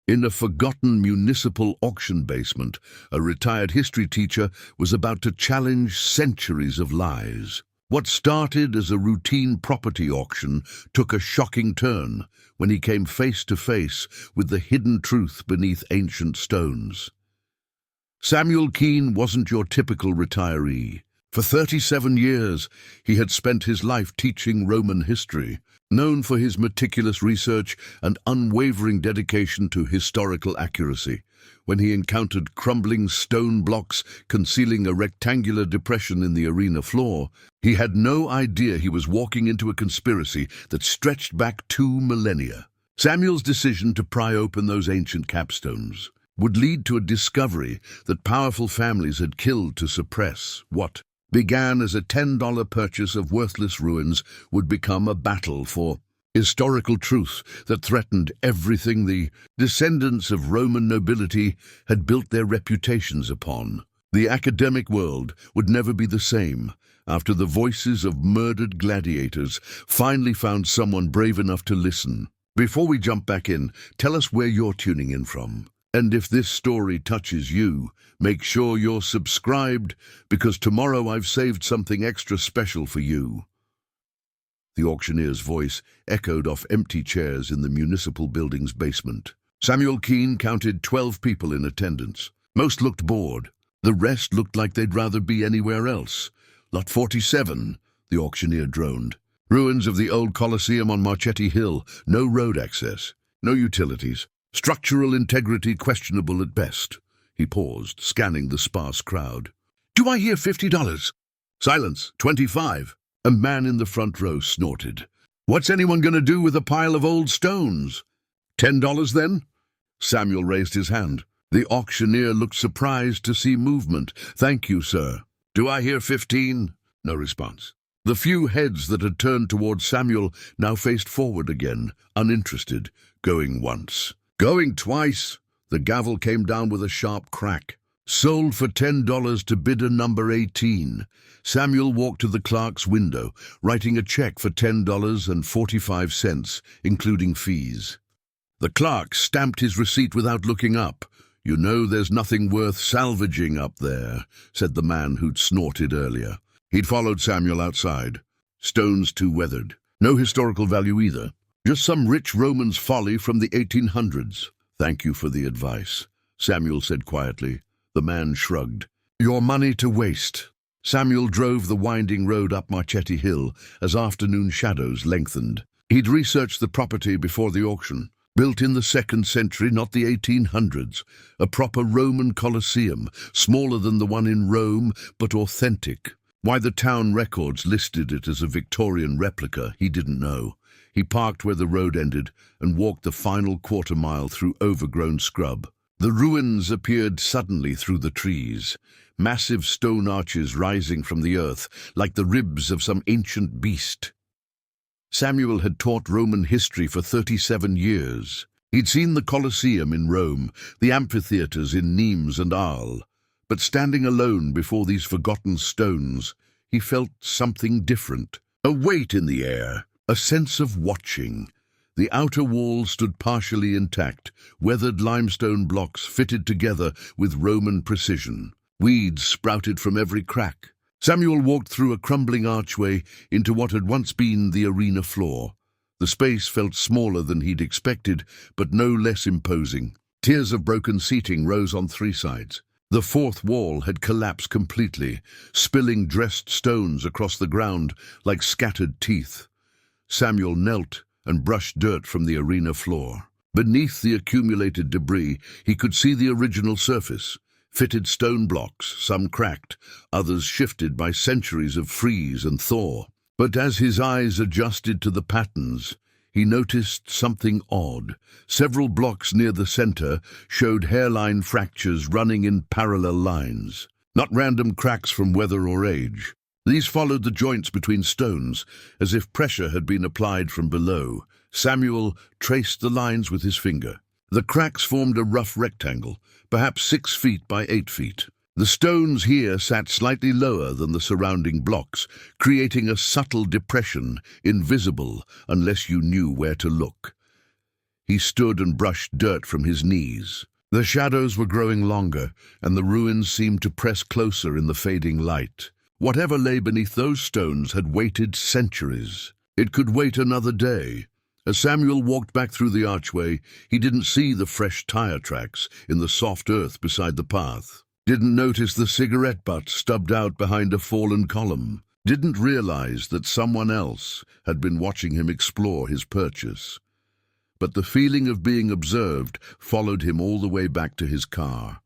In a forgotten municipal auction basement, a retired history teacher was about to challenge centuries of lies. What started as a routine property auction took a shocking turn when he came face to face with the hidden truth beneath ancient stones. Samuel Keene wasn't your typical retiree. For 37 years, he had spent his life teaching Roman history, known for his meticulous research and unwavering dedication to historical accuracy. When he encountered crumbling stone blocks concealing a rectangular depression in the arena floor, he had no idea he was walking into a conspiracy that stretched back 2 millennia. Samuel's decision to pry open those ancient capstones would lead to a discovery that powerful families had killed to suppress what began as a $10 purchase of worthless ruins would become a battle for historical truth that threatened everything the descendants of Roman nobility had built their reputations upon. The academic world would never be the same after the voices of murdered gladiators finally found someone brave enough to listen. Before we jump back in, tell us where you're tuning in from. And if this story touches you, make sure you're subscribed, because tomorrow I've saved something extra special for you. The auctioneer's voice echoed off empty chairs in the municipal building's basement. Samuel Keene counted 12 people in attendance. Most looked bored. The rest looked like they'd rather be anywhere else. Lot 47, the auctioneer droned. Ruins of the old Colosseum on Marchetti Hill. No road access. No utilities. Structural integrity questionable at best. He paused, scanning the sparse crowd. Do I hear $50? Silence, 25. A man in the front row snorted. What's anyone going to do with a pile of old stones? $10 then? Samuel raised his hand. The auctioneer looked surprised to see movement. Thank you, sir. Do I hear 15? No response. The few heads that had turned toward Samuel now faced forward again, uninterested, going once. Going twice. The gavel came down with a sharp crack. Sold for $10 to bidder number 18. Samuel walked to the clerk's window, writing a check for $10.45, including fees. The clerk stamped his receipt without looking up. You know there's nothing worth salvaging up there, said the man who'd snorted earlier. He'd followed Samuel outside. Stones too weathered. No historical value either. Just some rich Roman's folly from the 1800s. Thank you for the advice, Samuel said quietly. The man shrugged. Your money to waste. Samuel drove the winding road up Marchetti Hill as afternoon shadows lengthened. He'd researched the property before the auction. Built in the 2nd century, not the 1800s. A proper Roman Colosseum, smaller than the one in Rome, but authentic. Why the town records listed it as a Victorian replica, he didn't know. He parked where the road ended and walked the final quarter-mile through overgrown scrub. The ruins appeared suddenly through the trees, massive stone arches rising from the earth like the ribs of some ancient beast. Samuel had taught Roman history for 37 years. He'd seen the Colosseum in Rome, the amphitheaters in Nimes and Arles. But standing alone before these forgotten stones, he felt something different. A weight in the air. A sense of watching. The outer wall stood partially intact, weathered limestone blocks fitted together with Roman precision. Weeds sprouted from every crack. Samuel walked through a crumbling archway into what had once been the arena floor. The space felt smaller than he'd expected, but no less imposing. Tiers of broken seating rose on 3 sides. The 4th wall had collapsed completely, spilling dressed stones across the ground like scattered teeth. Samuel knelt and brushed dirt from the arena floor. Beneath the accumulated debris, he could see the original surface. Fitted stone blocks, some cracked, others shifted by centuries of freeze and thaw. But as his eyes adjusted to the patterns, he noticed something odd. Several blocks near the center showed hairline fractures running in parallel lines. Not random cracks from weather or age. These followed the joints between stones, as if pressure had been applied from below. Samuel traced the lines with his finger. The cracks formed a rough rectangle, perhaps 6 feet by 8 feet. The stones here sat slightly lower than the surrounding blocks, creating a subtle depression, invisible unless you knew where to look. He stood and brushed dirt from his knees. The shadows were growing longer, and the ruins seemed to press closer in the fading light. Whatever lay beneath those stones had waited centuries. It could wait another day. As Samuel walked back through the archway, he didn't see the fresh tire tracks in the soft earth beside the path. Didn't notice the cigarette butt stubbed out behind a fallen column. Didn't realize that someone else had been watching him explore his purchase. But the feeling of being observed followed him all the way back to his car.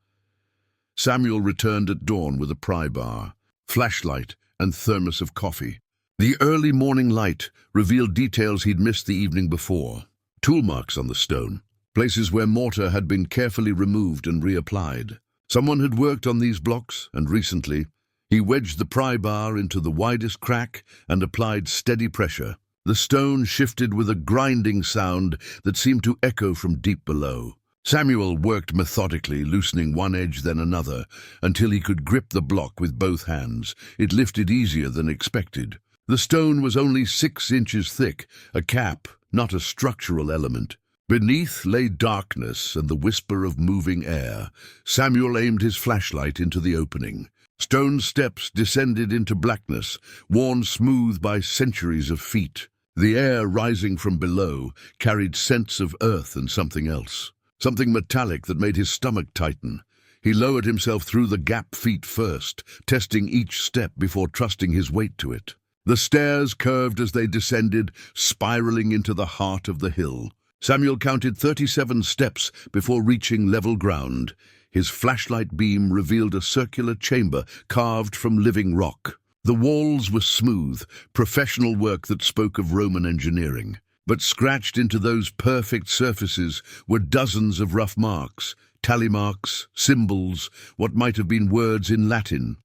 Samuel returned at dawn with a pry bar, flashlight, and thermos of coffee. The early morning light revealed details he'd missed the evening before. Tool marks on the stone, places where mortar had been carefully removed and reapplied. Someone had worked on these blocks, and recently, he wedged the pry bar into the widest crack and applied steady pressure. The stone shifted with a grinding sound that seemed to echo from deep below. Samuel worked methodically, loosening one edge then another, until he could grip the block with both hands. It lifted easier than expected. The stone was only 6 inches thick, a cap, not a structural element. Beneath lay darkness and the whisper of moving air. Samuel aimed his flashlight into the opening. Stone steps descended into blackness, worn smooth by centuries of feet. The air rising from below carried scents of earth and something else. Something metallic that made his stomach tighten. He lowered himself through the gap feet first, testing each step before trusting his weight to it. The stairs curved as they descended, spiraling into the heart of the hill. Samuel counted 37 steps before reaching level ground. His flashlight beam revealed a circular chamber carved from living rock. The walls were smooth, professional work that spoke of Roman engineering. But scratched into those perfect surfaces were dozens of rough marks, tally marks, symbols, what might have been words in Latin.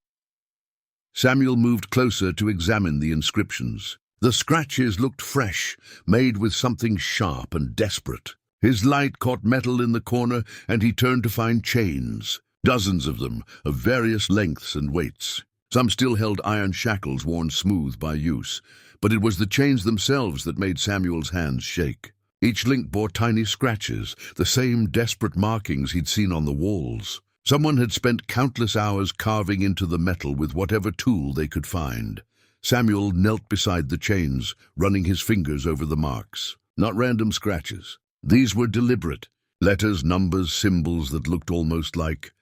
Samuel moved closer to examine the inscriptions. The scratches looked fresh, made with something sharp and desperate. His light caught metal in the corner, and he turned to find chains, dozens of them, of various lengths and weights. Some still held iron shackles worn smooth by use, but it was the chains themselves that made Samuel's hands shake. Each link bore tiny scratches, the same desperate markings he'd seen on the walls. Someone had spent countless hours carving into the metal with whatever tool they could find. Samuel knelt beside the chains, running his fingers over the marks. Not random scratches. These were deliberate. Letters, numbers, symbols that looked almost like...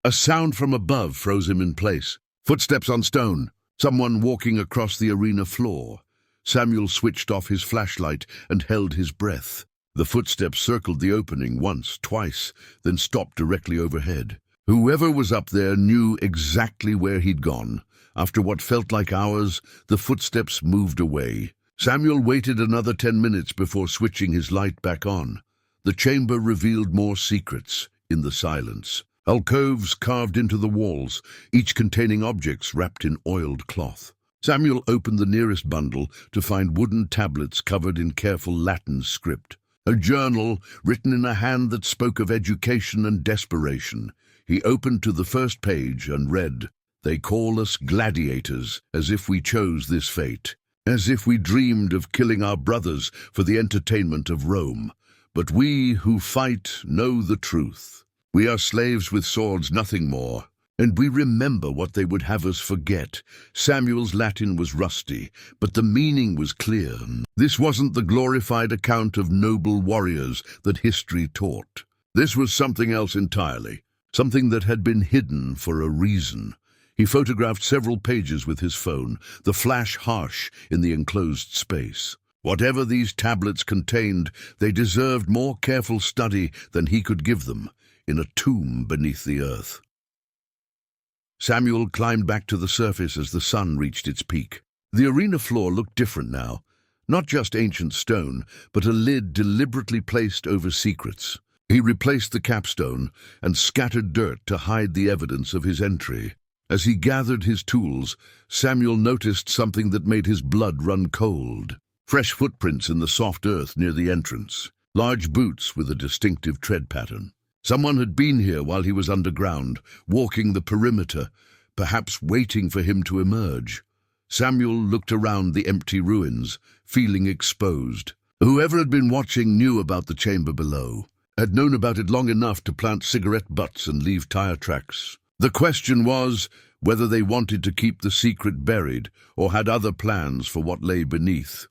A sound from above froze him in place. Footsteps on stone. Someone walking across the arena floor. Samuel switched off his flashlight and held his breath. The footsteps circled the opening once, twice, then stopped directly overhead. Whoever was up there knew exactly where he'd gone. After what felt like hours, the footsteps moved away. Samuel waited another 10 minutes before switching his light back on. The chamber revealed more secrets in the silence. Alcoves carved into the walls, each containing objects wrapped in oiled cloth. Samuel opened the nearest bundle to find wooden tablets covered in careful Latin script. A journal written in a hand that spoke of education and desperation. He opened to the first page and read, "They call us gladiators, as if we chose this fate, as if we dreamed of killing our brothers for the entertainment of Rome. But we who fight know the truth. We are slaves with swords, nothing more, and we remember what they would have us forget." Samuel's Latin was rusty, but the meaning was clear. This wasn't the glorified account of noble warriors that history taught. This was something else entirely, something that had been hidden for a reason. He photographed several pages with his phone, the flash harsh in the enclosed space. Whatever these tablets contained, they deserved more careful study than he could give them, in a tomb beneath the earth. Samuel climbed back to the surface as the sun reached its peak. The arena floor looked different now. Not just ancient stone, but a lid deliberately placed over secrets. He replaced the capstone and scattered dirt to hide the evidence of his entry. As he gathered his tools, Samuel noticed something that made his blood run cold. Fresh footprints in the soft earth near the entrance. Large boots with a distinctive tread pattern. Someone had been here while he was underground, walking the perimeter, perhaps waiting for him to emerge. Samuel looked around the empty ruins, feeling exposed. Whoever had been watching knew about the chamber below, had known about it long enough to plant cigarette butts and leave tire tracks. The question was whether they wanted to keep the secret buried or had other plans for what lay beneath.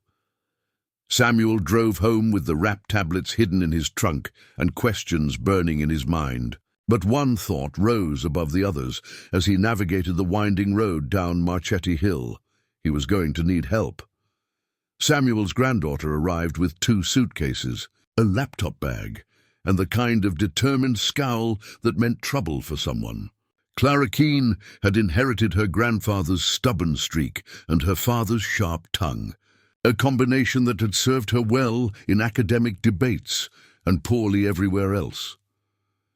Samuel drove home with the wrap tablets hidden in his trunk and questions burning in his mind. But one thought rose above the others as he navigated the winding road down Marchetti Hill. He was going to need help. Samuel's granddaughter arrived with 2 suitcases, a laptop bag, and the kind of determined scowl that meant trouble for someone. Clara Keene had inherited her grandfather's stubborn streak and her father's sharp tongue, a combination that had served her well in academic debates and poorly everywhere else.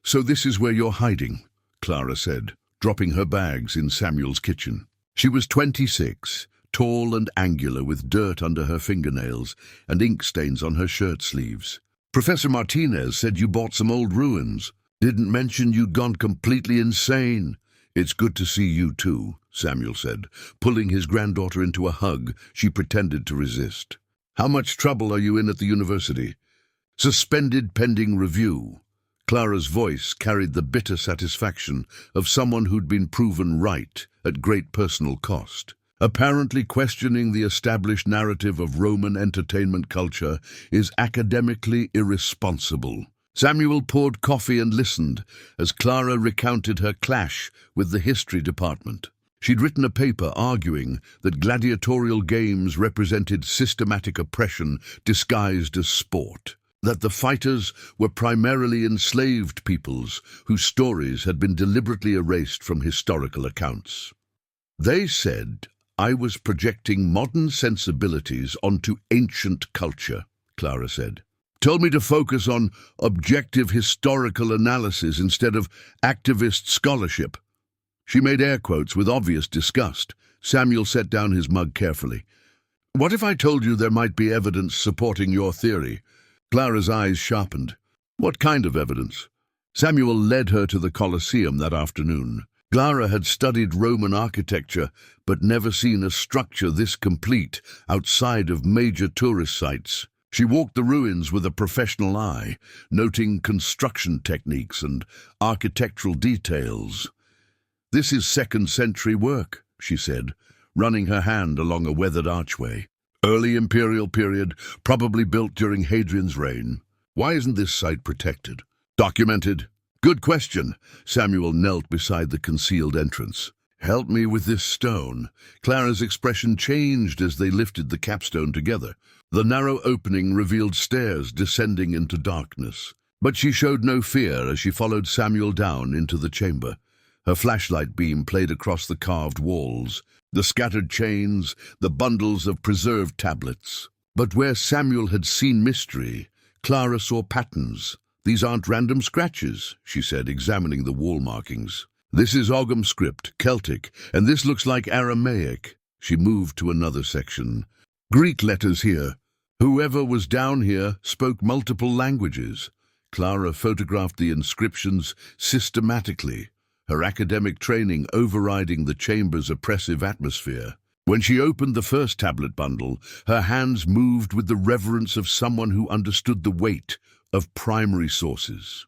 "So this is where you're hiding," Clara said, dropping her bags in Samuel's kitchen. She was 26, tall and angular with dirt under her fingernails and ink stains on her shirt sleeves. "Professor Martinez said you bought some old ruins. Didn't mention you'd gone completely insane." "It's good to see you too," Samuel said. Pulling his granddaughter into a hug, she pretended to resist. "How much trouble are you in at the university?" "Suspended pending review." Clara's voice carried the bitter satisfaction of someone who'd been proven right at great personal cost. Apparently questioning the established narrative of Roman entertainment culture is academically irresponsible. Samuel poured coffee and listened as Clara recounted her clash with the history department. She'd written a paper arguing that gladiatorial games represented systematic oppression disguised as sport, that the fighters were primarily enslaved peoples whose stories had been deliberately erased from historical accounts. "They said I was projecting modern sensibilities onto ancient culture," Clara said. "Told me to focus on objective historical analysis instead of activist scholarship." She made air quotes with obvious disgust. Samuel set down his mug carefully. "What if I told you there might be evidence supporting your theory?" Clara's eyes sharpened. "What kind of evidence?" Samuel led her to the Colosseum that afternoon. Clara had studied Roman architecture, but never seen a structure this complete outside of major tourist sites. She walked the ruins with a professional eye, noting construction techniques and architectural details. "This is 2nd century work," she said, running her hand along a weathered archway. "Early imperial period, probably built during Hadrian's reign. Why isn't this site protected? Documented?" "Good question." Samuel knelt beside the concealed entrance. "Help me with this stone." Clara's expression changed as they lifted the capstone together. The narrow opening revealed stairs descending into darkness. But she showed no fear as she followed Samuel down into the chamber. Her flashlight beam played across the carved walls, the scattered chains, the bundles of preserved tablets. But where Samuel had seen mystery, Clara saw patterns. "These aren't random scratches," she said, examining the wall markings. "This is Ogham script, Celtic, and this looks like Aramaic." She moved to another section. "Greek letters here. Whoever was down here spoke multiple languages." Clara photographed the inscriptions systematically, her academic training overriding the chamber's oppressive atmosphere. When she opened the first tablet bundle, her hands moved with the reverence of someone who understood the weight of primary sources.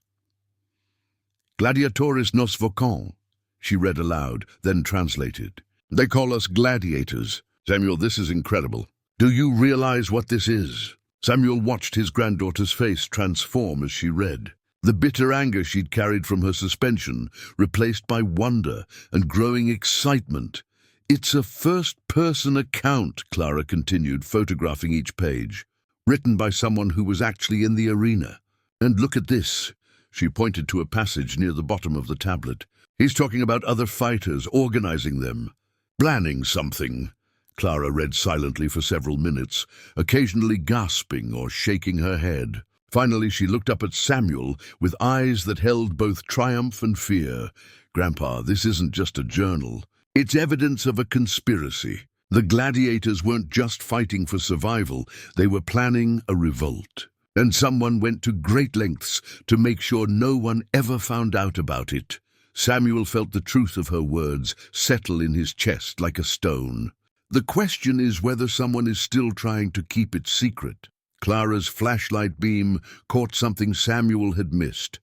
"Gladiators nos vocant," she read aloud, then translated. "They call us gladiators." "Samuel, this is incredible. Do you realize what this is?" Samuel watched his granddaughter's face transform as she read. The bitter anger she'd carried from her suspension, replaced by wonder and growing excitement. "It's a first-person account," Clara continued, photographing each page, "written by someone who was actually in the arena. And look at this." She pointed to a passage near the bottom of the tablet. "He's talking about other fighters, organizing them. Planning something." Clara read silently for several minutes, occasionally gasping or shaking her head. Finally, she looked up at Samuel with eyes that held both triumph and fear. "Grandpa, this isn't just a journal. It's evidence of a conspiracy. The gladiators weren't just fighting for survival, they were planning a revolt. And someone went to great lengths to make sure no one ever found out about it." Samuel felt the truth of her words settle in his chest like a stone. "The question is whether someone is still trying to keep it secret." Clara's flashlight beam caught something Samuel had missed.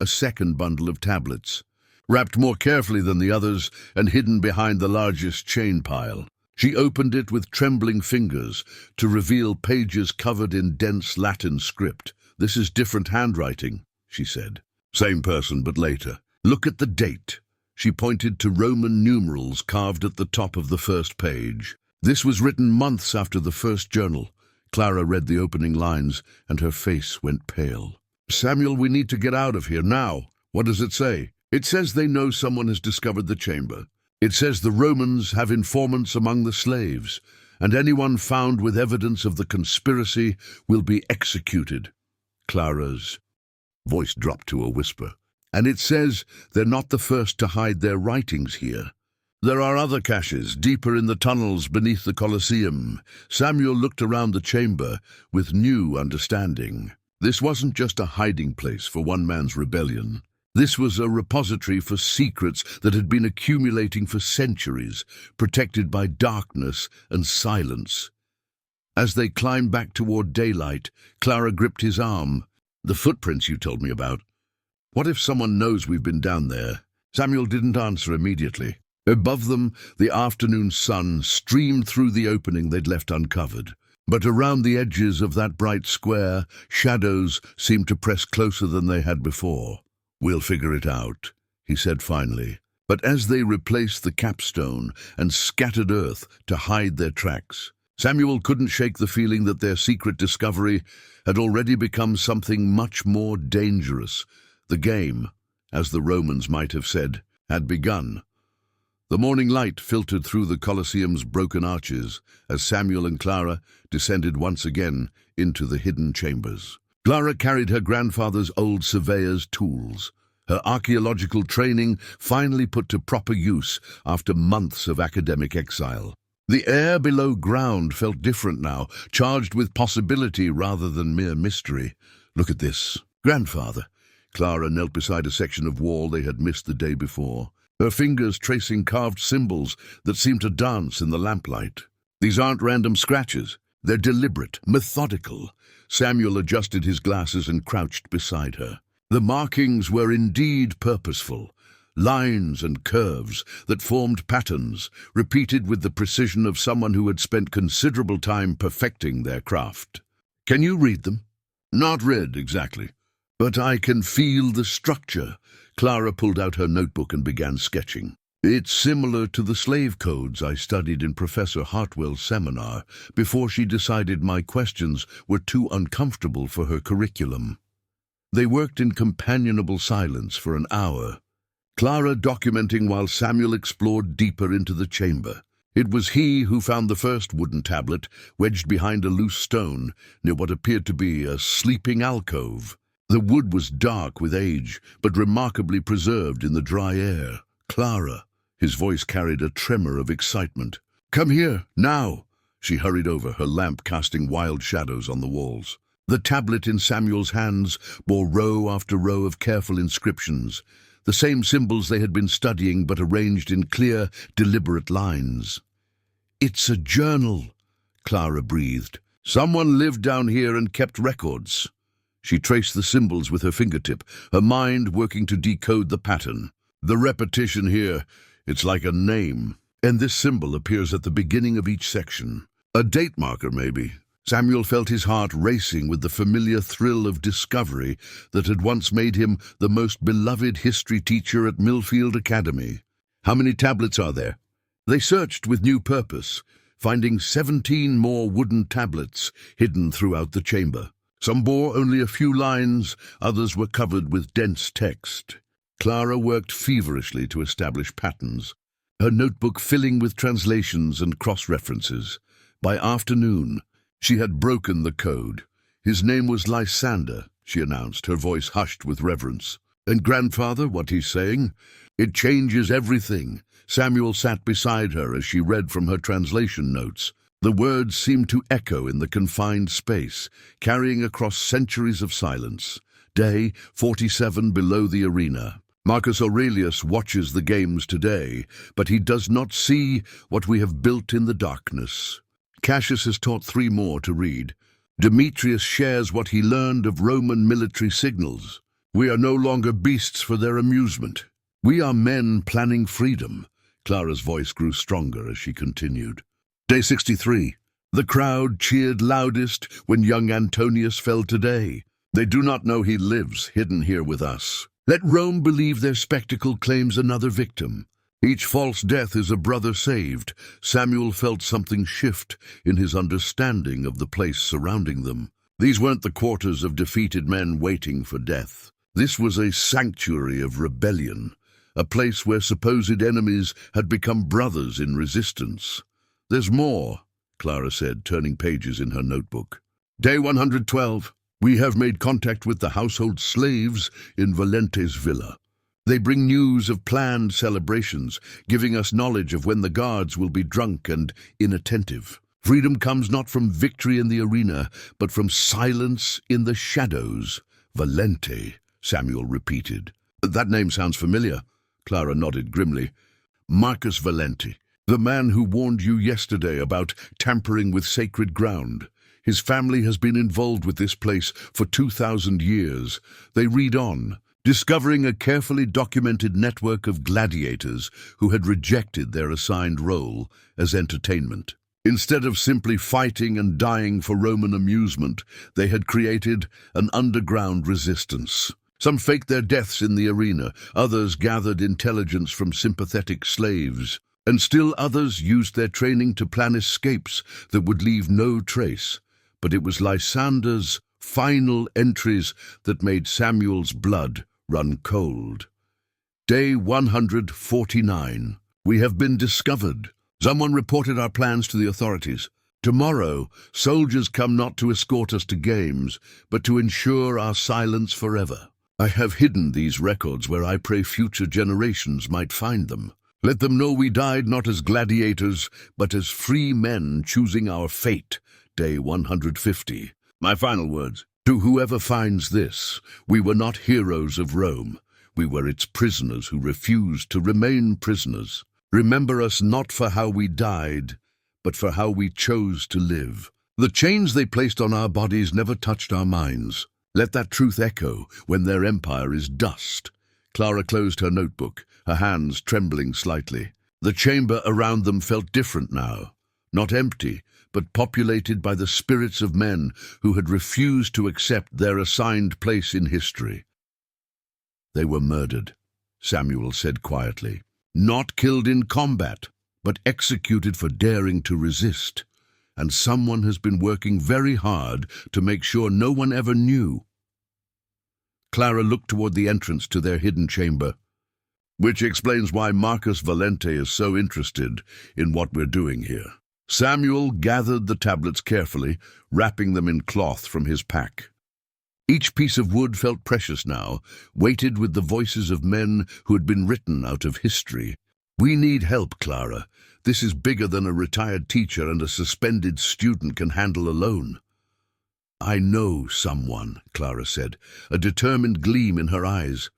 A second bundle of tablets, wrapped more carefully than the others and hidden behind the largest chain pile. She opened it with trembling fingers to reveal pages covered in dense Latin script. "This is different handwriting," she said. "Same person, but later. Look at the date." She pointed to Roman numerals carved at the top of the first page. This was written months after the first journal. Clara read the opening lines, and her face went pale. "Samuel, we need to get out of here now." "What does it say?" "It says they know someone has discovered the chamber. It says the Romans have informants among the slaves, and anyone found with evidence of the conspiracy will be executed." Clara's voice dropped to a whisper. "And it says they're not the first to hide their writings here. There are other caches deeper in the tunnels beneath the Colosseum." Samuel looked around the chamber with new understanding. This wasn't just a hiding place for one man's rebellion. This was a repository for secrets that had been accumulating for centuries, protected by darkness and silence. As they climbed back toward daylight, Clara gripped his arm. "The footprints you told me about. What if someone knows we've been down there?" Samuel didn't answer immediately. Above them, the afternoon sun streamed through the opening they'd left uncovered. But around the edges of that bright square, shadows seemed to press closer than they had before. "We'll figure it out," he said finally. But as they replaced the capstone and scattered earth to hide their tracks, Samuel couldn't shake the feeling that their secret discovery had already become something much more dangerous. The game, as the Romans might have said, had begun. The morning light filtered through the Colosseum's broken arches as Samuel and Clara descended once again into the hidden chambers. Clara carried her grandfather's old surveyor's tools, her archaeological training finally put to proper use after months of academic exile. The air below ground felt different now, charged with possibility rather than mere mystery. "Look at this." "Grandfather." Clara knelt beside a section of wall they had missed the day before, her fingers tracing carved symbols that seemed to dance in the lamplight. "These aren't random scratches. They're deliberate, methodical." Samuel adjusted his glasses and crouched beside her. The markings were indeed purposeful, lines and curves that formed patterns, repeated with the precision of someone who had spent considerable time perfecting their craft. "Can you read them?" "Not read exactly, but I can feel the structure." Clara pulled out her notebook and began sketching. "It's similar to the slave codes I studied in Professor Hartwell's seminar before she decided my questions were too uncomfortable for her curriculum." They worked in companionable silence for an hour, Clara documenting while Samuel explored deeper into the chamber. It was he who found the first wooden tablet wedged behind a loose stone near what appeared to be a sleeping alcove. The wood was dark with age, but remarkably preserved in the dry air. "Clara," his voice carried a tremor of excitement. "Come here, now." She hurried over, her lamp casting wild shadows on the walls. The tablet in Samuel's hands bore row after row of careful inscriptions, the same symbols they had been studying but arranged in clear, deliberate lines. "It's a journal," Clara breathed. "Someone lived down here and kept records." She traced the symbols with her fingertip, her mind working to decode the pattern. "The repetition here, it's like a name. And this symbol appears at the beginning of each section. A date marker, maybe." Samuel felt his heart racing with the familiar thrill of discovery that had once made him the most beloved history teacher at Millfield Academy. "How many tablets are there?" They searched with new purpose, finding 17 more wooden tablets hidden throughout the chamber. Some bore only a few lines, others were covered with dense text. Clara worked feverishly to establish patterns, her notebook filling with translations and cross-references. By afternoon, she had broken the code. "His name was Lysander," she announced, her voice hushed with reverence. "And grandfather, what he's saying? It changes everything." Samuel sat beside her as she read from her translation notes. The words seemed to echo in the confined space, carrying across centuries of silence. Day 47 below the arena. Marcus Aurelius watches the games today, but he does not see what we have built in the darkness. Cassius has taught 3 more to read. Demetrius shares what he learned of Roman military signals. We are no longer beasts for their amusement. We are men planning freedom. Clara's voice grew stronger as she continued. Day 63. The crowd cheered loudest when young Antonius fell today. They do not know he lives hidden here with us. Let Rome believe their spectacle claims another victim. Each false death is a brother saved. Samuel felt something shift in his understanding of the place surrounding them. These weren't the quarters of defeated men waiting for death. This was a sanctuary of rebellion, a place where supposed enemies had become brothers in resistance. There's more, Clara said, turning pages in her notebook. Day 112. We have made contact with the household slaves in Valente's villa. They bring news of planned celebrations, giving us knowledge of when the guards will be drunk and inattentive. Freedom comes not from victory in the arena, but from silence in the shadows. Valente, Samuel repeated. That name sounds familiar. Clara nodded grimly. Marcus Valente, the man who warned you yesterday about tampering with sacred ground. His family has been involved with this place for 2,000 years. They read on, discovering a carefully documented network of gladiators who had rejected their assigned role as entertainment. Instead of simply fighting and dying for Roman amusement, they had created an underground resistance. Some faked their deaths in the arena, others gathered intelligence from sympathetic slaves, and still others used their training to plan escapes that would leave no trace. But it was Lysander's final entries that made Samuel's blood run cold. Day 149. We have been discovered. Someone reported our plans to the authorities. Tomorrow, soldiers come not to escort us to games, but to ensure our silence forever. I have hidden these records where I pray future generations might find them. Let them know we died not as gladiators, but as free men choosing our fate. Day 150. My final words. To whoever finds this, we were not heroes of Rome. We were its prisoners who refused to remain prisoners. Remember us not for how we died, but for how we chose to live. The chains they placed on our bodies never touched our minds. Let that truth echo when their empire is dust. Clara closed her notebook, her hands trembling slightly. The chamber around them felt different now. Not empty, but populated by the spirits of men who had refused to accept their assigned place in history. They were murdered, Samuel said quietly. Not killed in combat, but executed for daring to resist. And someone has been working very hard to make sure no one ever knew. Clara looked toward the entrance to their hidden chamber, which explains why Marcus Valente is so interested in what we're doing here. Samuel gathered the tablets carefully, wrapping them in cloth from his pack. Each piece of wood felt precious now, weighted with the voices of men who had been written out of history. We need help, Clara. This is bigger than a retired teacher and a suspended student can handle alone. I know someone, Clara said, a determined gleam in her eyes.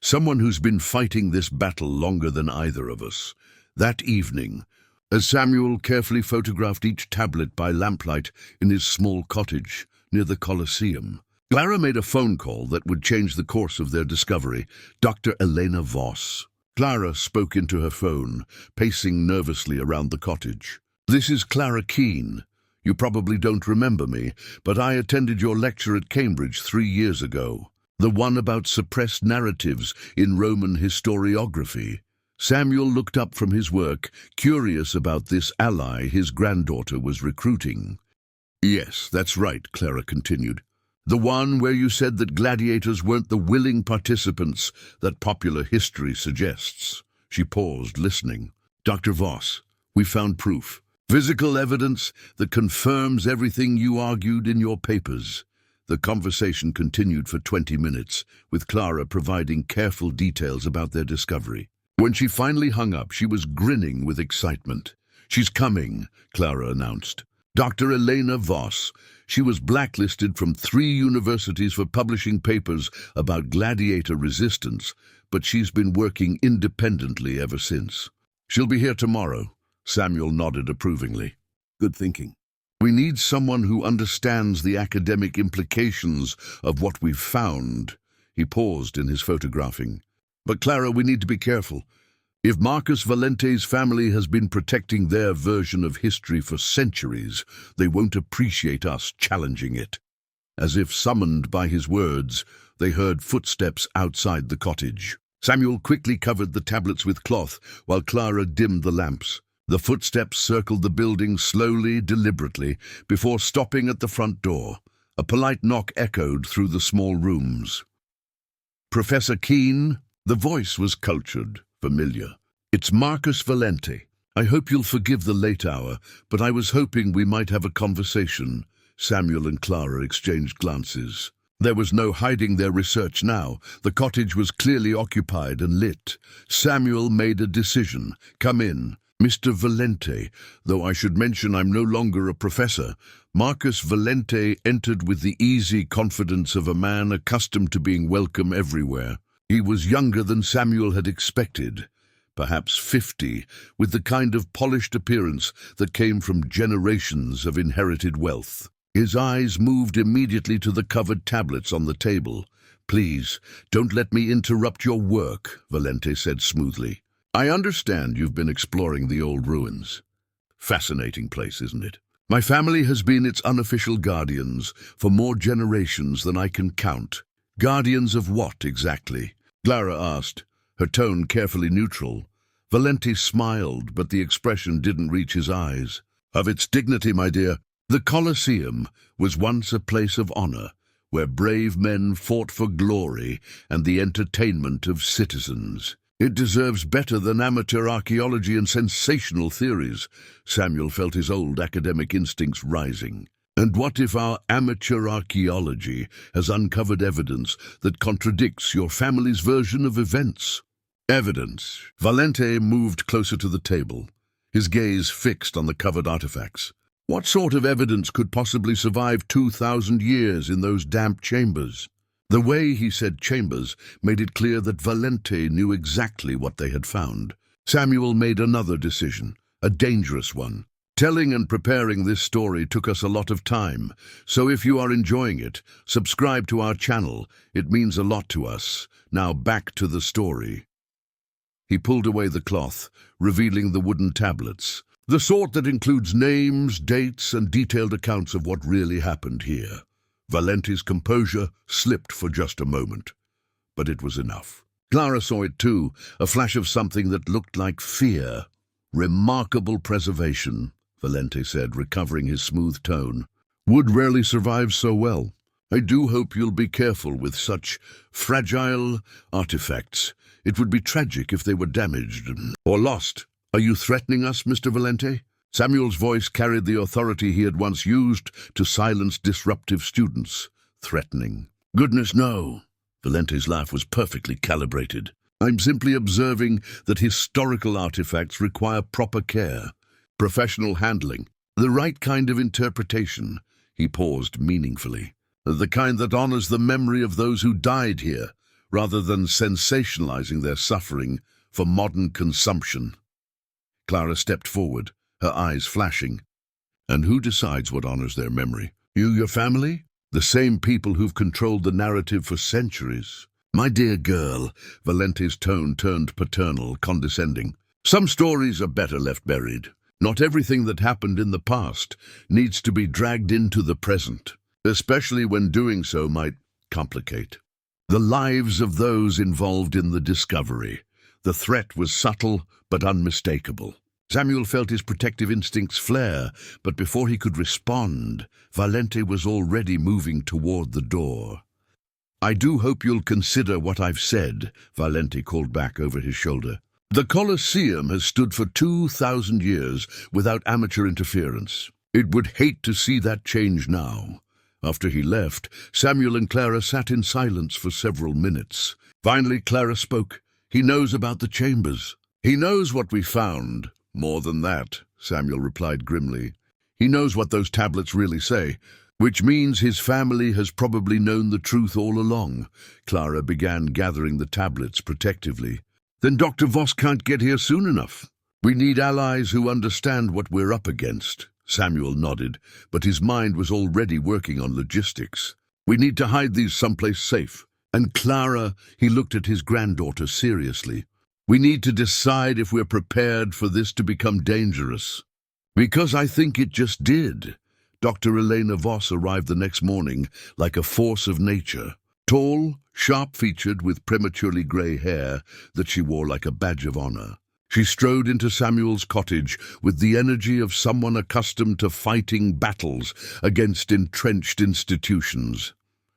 Someone who's been fighting this battle longer than either of us. That evening, as Samuel carefully photographed each tablet by lamplight in his small cottage near the Colosseum, Clara made a phone call that would change the course of their discovery. Dr. Elena Voss. Clara spoke into her phone, pacing nervously around the cottage. This is Clara Keene. You probably don't remember me, but I attended your lecture at Cambridge 3 years ago. The one about suppressed narratives in Roman historiography. Samuel looked up from his work, curious about this ally his granddaughter was recruiting. Yes, that's right, Clara continued. The one where you said that gladiators weren't the willing participants that popular history suggests. She paused, listening. Dr. Voss, we found proof. Physical evidence that confirms everything you argued in your papers. The conversation continued for 20 minutes, with Clara providing careful details about their discovery. When she finally hung up, she was grinning with excitement. She's coming, Clara announced. Dr. Elena Voss. She was blacklisted from 3 universities for publishing papers about gladiator resistance, but she's been working independently ever since. She'll be here tomorrow. Samuel nodded approvingly. Good thinking. We need someone who understands the academic implications of what we've found. He paused in his photographing. But Clara, we need to be careful. If Marcus Valente's family has been protecting their version of history for centuries, they won't appreciate us challenging it. As if summoned by his words, they heard footsteps outside the cottage. Samuel quickly covered the tablets with cloth, while Clara dimmed the lamps. The footsteps circled the building slowly, deliberately, before stopping at the front door. A polite knock echoed through the small rooms. "Professor Keene?" The voice was cultured, familiar. "It's Marcus Valente. I hope you'll forgive the late hour, but I was hoping we might have a conversation." Samuel and Clara exchanged glances. There was no hiding their research now. The cottage was clearly occupied and lit. Samuel made a decision. "Come in. Mr. Valente, though I should mention I'm no longer a professor." Marcus Valente entered with the easy confidence of a man accustomed to being welcome everywhere. He was younger than Samuel had expected, perhaps 50, with the kind of polished appearance that came from generations of inherited wealth. His eyes moved immediately to the covered tablets on the table. "Please, don't let me interrupt your work," Valente said smoothly. "I understand you've been exploring the old ruins. Fascinating place, isn't it? My family has been its unofficial guardians for more generations than I can count." "Guardians of what, exactly?" Clara asked, her tone carefully neutral. Valente smiled, but the expression didn't reach his eyes. "Of its dignity, my dear. The Colosseum was once a place of honor, where brave men fought for glory and the entertainment of citizens. It deserves better than amateur archaeology and sensational theories." Samuel felt his old academic instincts rising. "And what if our amateur archaeology has uncovered evidence that contradicts your family's version of events?" "Evidence?" Valente moved closer to the table, his gaze fixed on the covered artifacts. "What sort of evidence could possibly survive 2,000 years in those damp chambers?" The way he said chambers made it clear that Valente knew exactly what they had found. Samuel made another decision, a dangerous one. "Telling and preparing this story took us a lot of time, so if you are enjoying it, subscribe to our channel. It means a lot to us. Now back to the story." He pulled away the cloth, revealing the wooden tablets, the sort that includes names, dates, and detailed accounts of what really happened here. Valente's composure slipped for just a moment, but it was enough. Clara saw it too, a flash of something that looked like fear. "Remarkable preservation," Valente said, recovering his smooth tone. "Wood rarely survives so well. I do hope you'll be careful with such fragile artifacts. It would be tragic if they were damaged or lost. Are you threatening us, Mr. Valente?" Samuel's voice carried the authority he had once used to silence disruptive students. "Threatening? Goodness, no." Valente's laugh was perfectly calibrated. "I'm simply observing that historical artifacts require proper care, professional handling, the right kind of interpretation." He paused meaningfully. "The kind that honors the memory of those who died here, rather than sensationalizing their suffering for modern consumption." Clara stepped forward, her eyes flashing. "And who decides what honors their memory? You, your family? The same people who've controlled the narrative for centuries." "My dear girl," Valente's tone turned paternal, condescending. "Some stories are better left buried. Not everything that happened in the past needs to be dragged into the present, especially when doing so might complicate the lives of those involved in the discovery." The threat was subtle but unmistakable. Samuel felt his protective instincts flare, but before he could respond, Valente was already moving toward the door. "I do hope you'll consider what I've said," Valente called back over his shoulder. "The Colosseum has stood for 2,000 years without amateur interference. It would hate to see that change now." After he left, Samuel and Clara sat in silence for several minutes. Finally, Clara spoke. "He knows about the chambers. He knows what we found." "More than that," Samuel replied grimly. "He knows what those tablets really say, which means his family has probably known the truth all along." Clara began gathering the tablets protectively. "Then Dr. Voss can't get here soon enough. We need allies who understand what we're up against." Samuel nodded, but his mind was already working on logistics. We need to hide these someplace safe. And Clara, he looked at his granddaughter seriously. We need to decide if we're prepared for this to become dangerous. Because I think it just did. Dr. Elena Voss arrived the next morning like a force of nature. Tall, sharp-featured with prematurely grey hair that she wore like a badge of honor. She strode into Samuel's cottage with the energy of someone accustomed to fighting battles against entrenched institutions.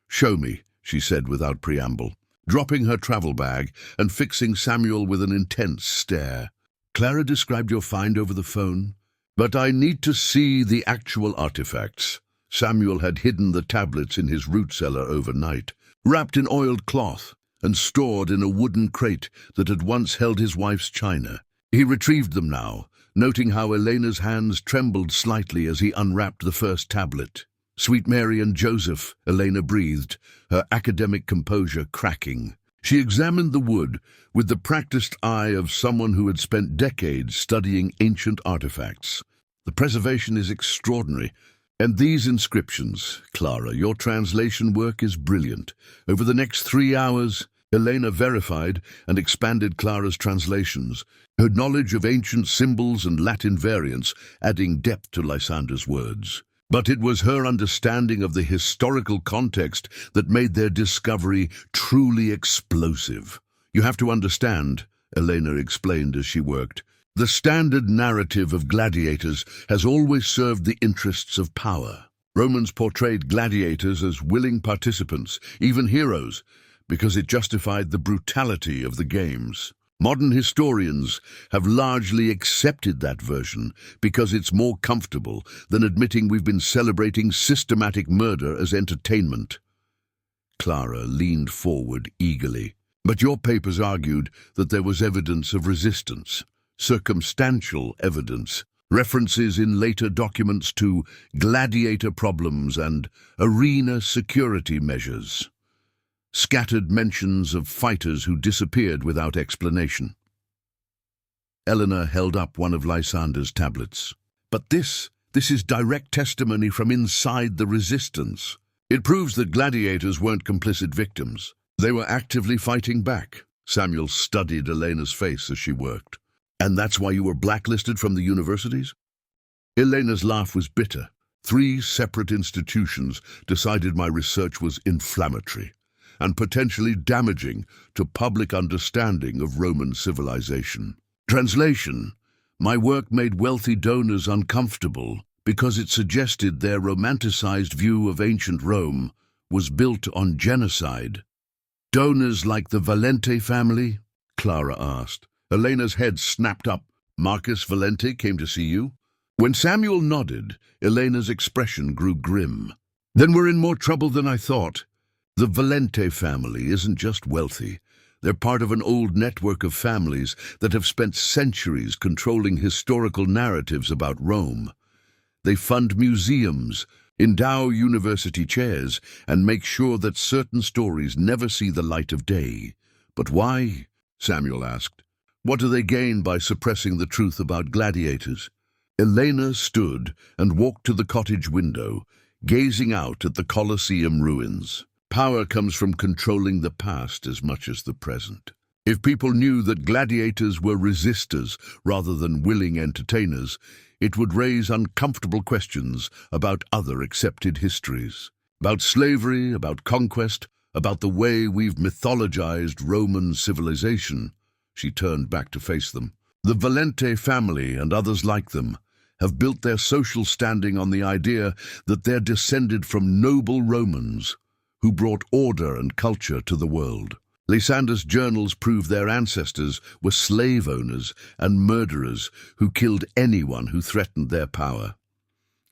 "Show me," she said without preamble, dropping her travel bag and fixing Samuel with an intense stare. "Clara described your find over the phone, but I need to see the actual artifacts." Samuel had hidden the tablets in his root cellar overnight, wrapped in oiled cloth and stored in a wooden crate that had once held his wife's china. He retrieved them now, noting how Elena's hands trembled slightly as he unwrapped the first tablet. "Sweet Mary and Joseph," Elena breathed, her academic composure cracking. She examined the wood with the practiced eye of someone who had spent decades studying ancient artifacts. "The preservation is extraordinary. And these inscriptions, Clara, your translation work is brilliant. Over the next 3 hours, Elena verified and expanded Clara's translations, her knowledge of ancient symbols and Latin variants adding depth to Lysander's words. But it was her understanding of the historical context that made their discovery truly explosive. "You have to understand," Elena explained as she worked, "the standard narrative of gladiators has always served the interests of power. Romans portrayed gladiators as willing participants, even heroes, because it justified the brutality of the games. Modern historians have largely accepted that version because it's more comfortable than admitting we've been celebrating systematic murder as entertainment." Clara leaned forward eagerly. "But your papers argued that there was evidence of resistance, circumstantial evidence, references in later documents to gladiator problems and arena security measures. Scattered mentions of fighters who disappeared without explanation." Eleanor held up one of Lysander's tablets. "But this is direct testimony from inside the resistance. It proves that gladiators weren't complicit victims. They were actively fighting back." Samuel studied Elena's face as she worked. "And that's why you were blacklisted from the universities?" Elena's laugh was bitter. 3 separate institutions decided my research was inflammatory and potentially damaging to public understanding of Roman civilization. Translation: my work made wealthy donors uncomfortable because it suggested their romanticized view of ancient Rome was built on genocide. "Donors like the Valente family?" Clara asked. Elena's head snapped up. "Marcus Valente came to see you?" When Samuel nodded, Elena's expression grew grim. "Then we're in more trouble than I thought. The Valente family isn't just wealthy. They're part of an old network of families that have spent centuries controlling historical narratives about Rome. They fund museums, endow university chairs, and make sure that certain stories never see the light of day. But why?" Samuel asked. "What do they gain by suppressing the truth about gladiators?" Elena stood and walked to the cottage window, gazing out at the Colosseum ruins. "Power comes from controlling the past as much as the present. If people knew that gladiators were resistors rather than willing entertainers, it would raise uncomfortable questions about other accepted histories. About slavery, about conquest, about the way we've mythologized Roman civilization." She turned back to face them. "The Valente family and others like them have built their social standing on the idea that they're descended from noble Romans who brought order and culture to the world. Lysander's journals prove their ancestors were slave owners and murderers who killed anyone who threatened their power."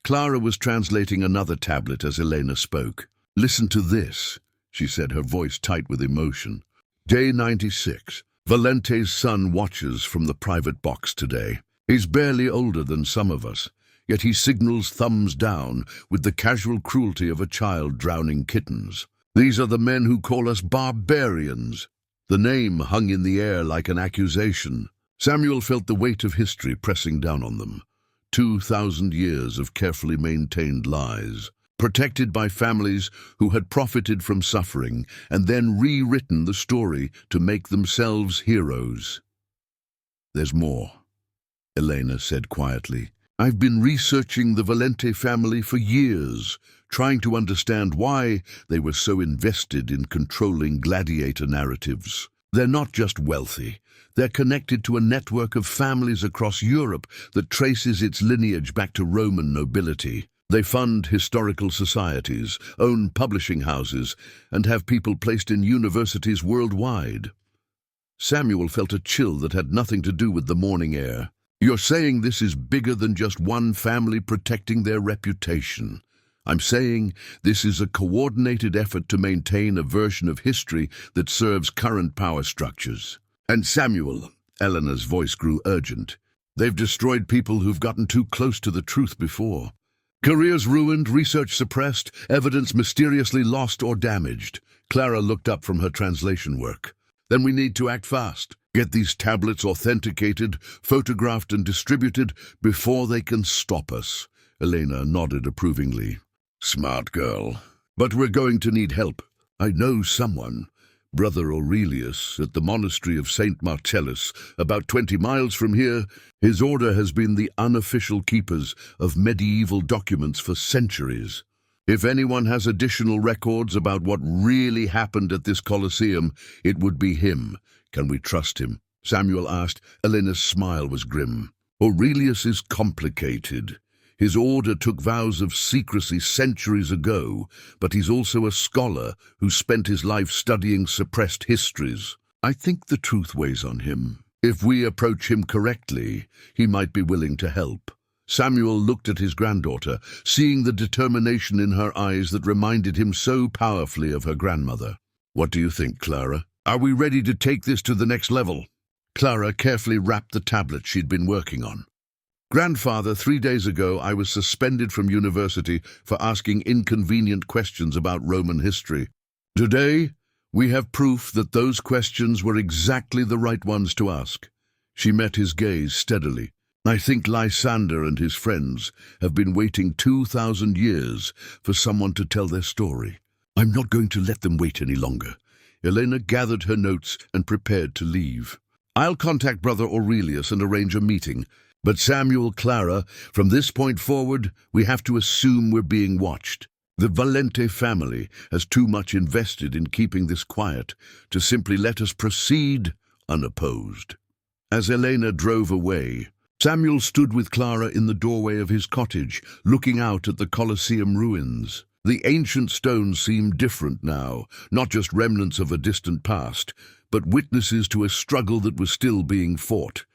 Clara was translating another tablet as Elena spoke. "Listen to this," she said, her voice tight with emotion. "Day 96. Valente's son watches from the private box today. He's barely older than some of us, yet he signals thumbs down with the casual cruelty of a child drowning kittens. These are the men who call us barbarians." The name hung in the air like an accusation. Samuel felt the weight of history pressing down on them. 2,000 years of carefully maintained lies, protected by families who had profited from suffering and then rewritten the story to make themselves heroes. "There's more," Elena said quietly. "I've been researching the Valente family for years, trying to understand why they were so invested in controlling gladiator narratives. They're not just wealthy. They're connected to a network of families across Europe that traces its lineage back to Roman nobility. They fund historical societies, own publishing houses, and have people placed in universities worldwide." Samuel felt a chill that had nothing to do with the morning air. "You're saying this is bigger than just one family protecting their reputation. I'm saying this is a coordinated effort to maintain a version of history that serves current power structures." "And Samuel," Eleanor's voice grew urgent, "they've destroyed people who've gotten too close to the truth before. Careers ruined, research suppressed, evidence mysteriously lost or damaged." Clara looked up from her translation work. "Then we need to act fast. Get these tablets authenticated, photographed and distributed before they can stop us." Elena nodded approvingly. "Smart girl. But we're going to need help. I know someone. Brother Aurelius at the monastery of St. Marcellus, about 20 miles from here. His order has been the unofficial keepers of medieval documents for centuries. If anyone has additional records about what really happened at this Colosseum, it would be him. Can we trust him?" Samuel asked. Elena's smile was grim. "Aurelius is complicated. His order took vows of secrecy centuries ago, but he's also a scholar who spent his life studying suppressed histories. I think the truth weighs on him. If we approach him correctly, he might be willing to help." Samuel looked at his granddaughter, seeing the determination in her eyes that reminded him so powerfully of her grandmother. "What do you think, Clara? Are we ready to take this to the next level?" Clara carefully wrapped the tablet she'd been working on. "Grandfather, 3 days ago I was suspended from university for asking inconvenient questions about Roman history. Today, we have proof that those questions were exactly the right ones to ask." She met his gaze steadily. "I think Lysander and his friends have been waiting 2,000 years for someone to tell their story. I'm not going to let them wait any longer." Elena gathered her notes and prepared to leave. "I'll contact Brother Aurelius and arrange a meeting. But Samuel, Clara, from this point forward, we have to assume we're being watched. The Valente family has too much invested in keeping this quiet to simply let us proceed unopposed." As Elena drove away, Samuel stood with Clara in the doorway of his cottage, looking out at the Colosseum ruins. The ancient stones seemed different now, not just remnants of a distant past, but witnesses to a struggle that was still being fought.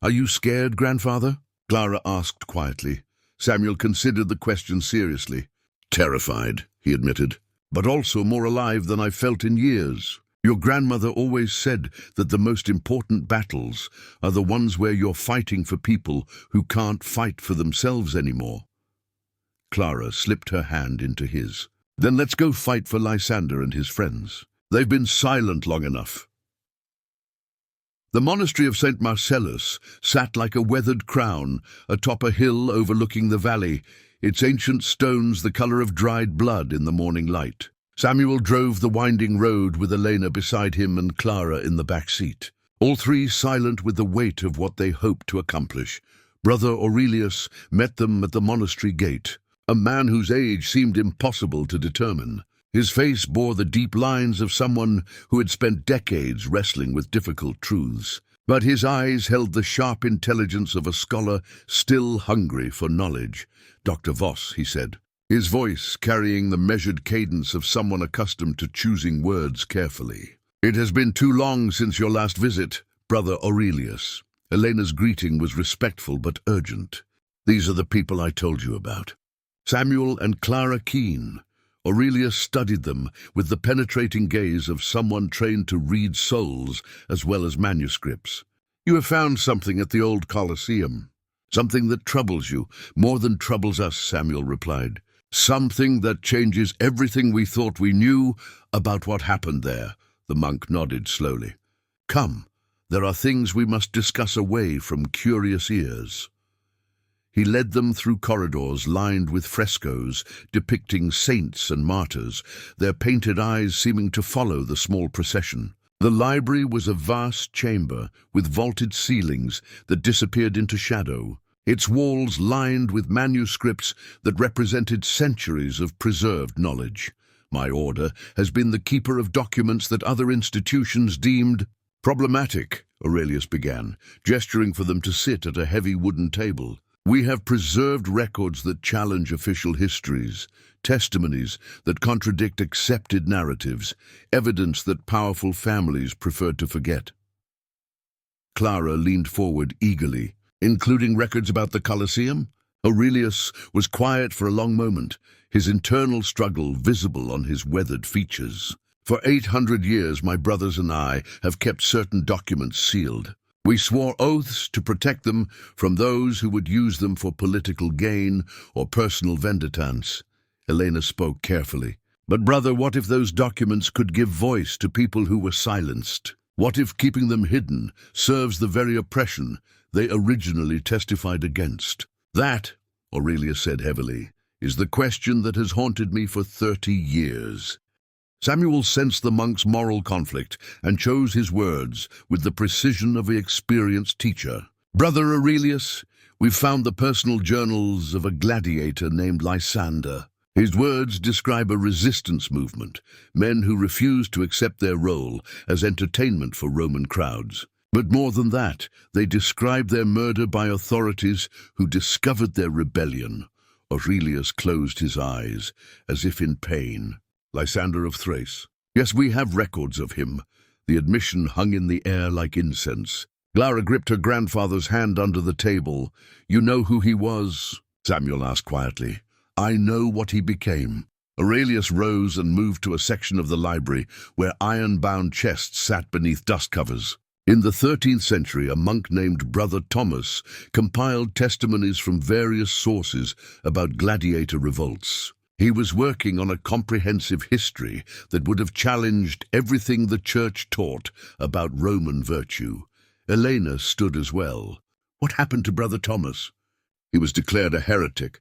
"Are you scared, grandfather?" Clara asked quietly. Samuel considered the question seriously. "Terrified," he admitted, "but also more alive than I've felt in years. Your grandmother always said that the most important battles are the ones where you're fighting for people who can't fight for themselves anymore." Clara slipped her hand into his. "Then let's go fight for Lysander and his friends. They've been silent long enough." The monastery of St. Marcellus sat like a weathered crown atop a hill overlooking the valley, its ancient stones the color of dried blood in the morning light. Samuel drove the winding road with Elena beside him and Clara in the back seat, all three silent with the weight of what they hoped to accomplish. Brother Aurelius met them at the monastery gate, a man whose age seemed impossible to determine. His face bore the deep lines of someone who had spent decades wrestling with difficult truths, but his eyes held the sharp intelligence of a scholar still hungry for knowledge. "Dr. Voss," he said, his voice carrying the measured cadence of someone accustomed to choosing words carefully. "It has been too long since your last visit, Brother Aurelius." Elena's greeting was respectful but urgent. "These are the people I told you about. Samuel and Clara Keene." Aurelius studied them with the penetrating gaze of someone trained to read souls as well as manuscripts. "You have found something at the old Colosseum. Something that troubles you more than troubles us," Samuel replied. "Something that changes everything we thought we knew about what happened there." The monk nodded slowly. "Come, there are things we must discuss away from curious ears." He led them through corridors lined with frescoes depicting saints and martyrs, their painted eyes seeming to follow the small procession. The library was a vast chamber with vaulted ceilings that disappeared into shadow, its walls lined with manuscripts that represented centuries of preserved knowledge. My order has been the keeper of documents that other institutions deemed problematic, Aurelius began, gesturing for them to sit at a heavy wooden table. We have preserved records that challenge official histories, testimonies that contradict accepted narratives, evidence that powerful families preferred to forget. Clara leaned forward eagerly. Including records about the Colosseum? Aurelius was quiet for a long moment, his internal struggle visible on his weathered features. For 800 years, my brothers and I have kept certain documents sealed. We swore oaths to protect them from those who would use them for political gain or personal vendettas. Elena spoke carefully. But brother, what if those documents could give voice to people who were silenced? What if keeping them hidden serves the very oppression they originally testified against? That, Aurelius said heavily, is the question that has haunted me for 30 years. Samuel sensed the monk's moral conflict and chose his words with the precision of an experienced teacher. Brother Aurelius, we've found the personal journals of a gladiator named Lysander. His words describe a resistance movement, men who refused to accept their role as entertainment for Roman crowds. But more than that, they describe their murder by authorities who discovered their rebellion. Aurelius closed his eyes, as if in pain. Lysander of Thrace. Yes, we have records of him. The admission hung in the air like incense. Clara gripped her grandfather's hand under the table. You know who he was? Samuel asked quietly. I know what he became. Aurelius rose and moved to a section of the library where iron-bound chests sat beneath dust covers. In the 13th century, a monk named Brother Thomas compiled testimonies from various sources about gladiator revolts. He was working on a comprehensive history that would have challenged everything the Church taught about Roman virtue. Elena stood as well. What happened to Brother Thomas? He was declared a heretic.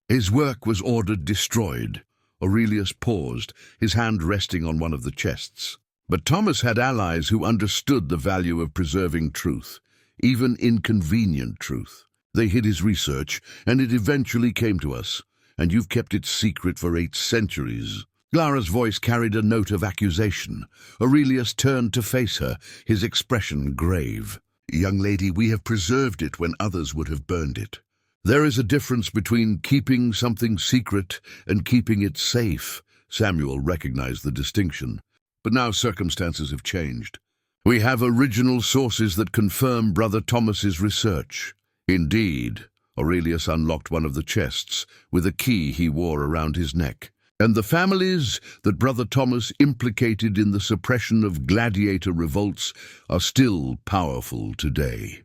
His work was ordered destroyed. Aurelius paused, his hand resting on one of the chests. But Thomas had allies who understood the value of preserving truth, even inconvenient truth. They hid his research, and it eventually came to us. And you've kept it secret for 8 centuries. Clara's voice carried a note of accusation. Aurelius turned to face her, his expression grave. Young lady, we have preserved it when others would have burned it. There is a difference between keeping something secret and keeping it safe. Samuel recognized the distinction. But now circumstances have changed. We have original sources that confirm Brother Thomas's research. Indeed. Aurelius unlocked one of the chests with a key he wore around his neck. And the families that Brother Thomas implicated in the suppression of gladiator revolts are still powerful today.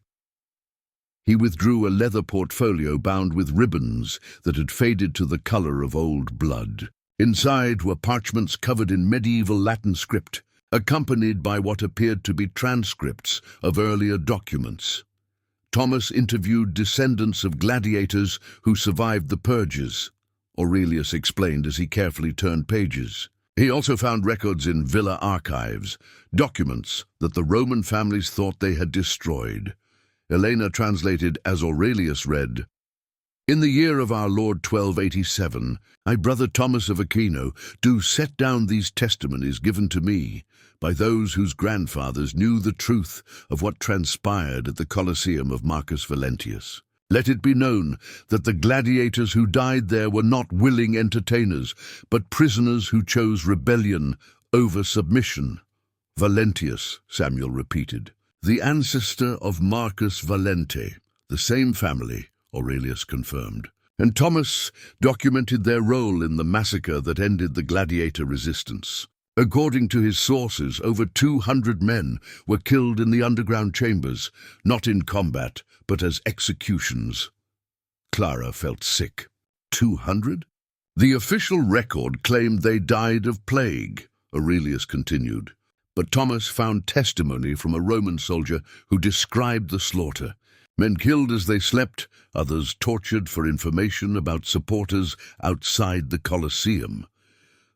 He withdrew a leather portfolio bound with ribbons that had faded to the color of old blood. Inside were parchments covered in medieval Latin script, accompanied by what appeared to be transcripts of earlier documents. Thomas interviewed descendants of gladiators who survived the purges, Aurelius explained as he carefully turned pages. He also found records in villa archives, documents that the Roman families thought they had destroyed. Elena translated as Aurelius read, In the year of our Lord 1287, I, Brother Thomas of Aquino, do set down these testimonies given to me by those whose grandfathers knew the truth of what transpired at the Colosseum of Marcus Valentius. Let it be known that the gladiators who died there were not willing entertainers, but prisoners who chose rebellion over submission. Valentius, Samuel repeated. The ancestor of Marcus Valente, the same family, Aurelius confirmed. And Thomas documented their role in the massacre that ended the gladiator resistance. According to his sources, over 200 men were killed in the underground chambers, not in combat, but as executions. Clara felt sick. 200? The official record claimed they died of plague, Aurelius continued. But Thomas found testimony from a Roman soldier who described the slaughter. Men killed as they slept, others tortured for information about supporters outside the Colosseum.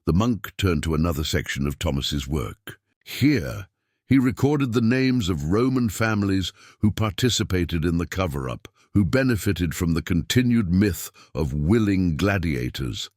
The monk turned to another section of Thomas's work. Here, he recorded the names of Roman families who participated in the cover-up, who benefited from the continued myth of willing gladiators.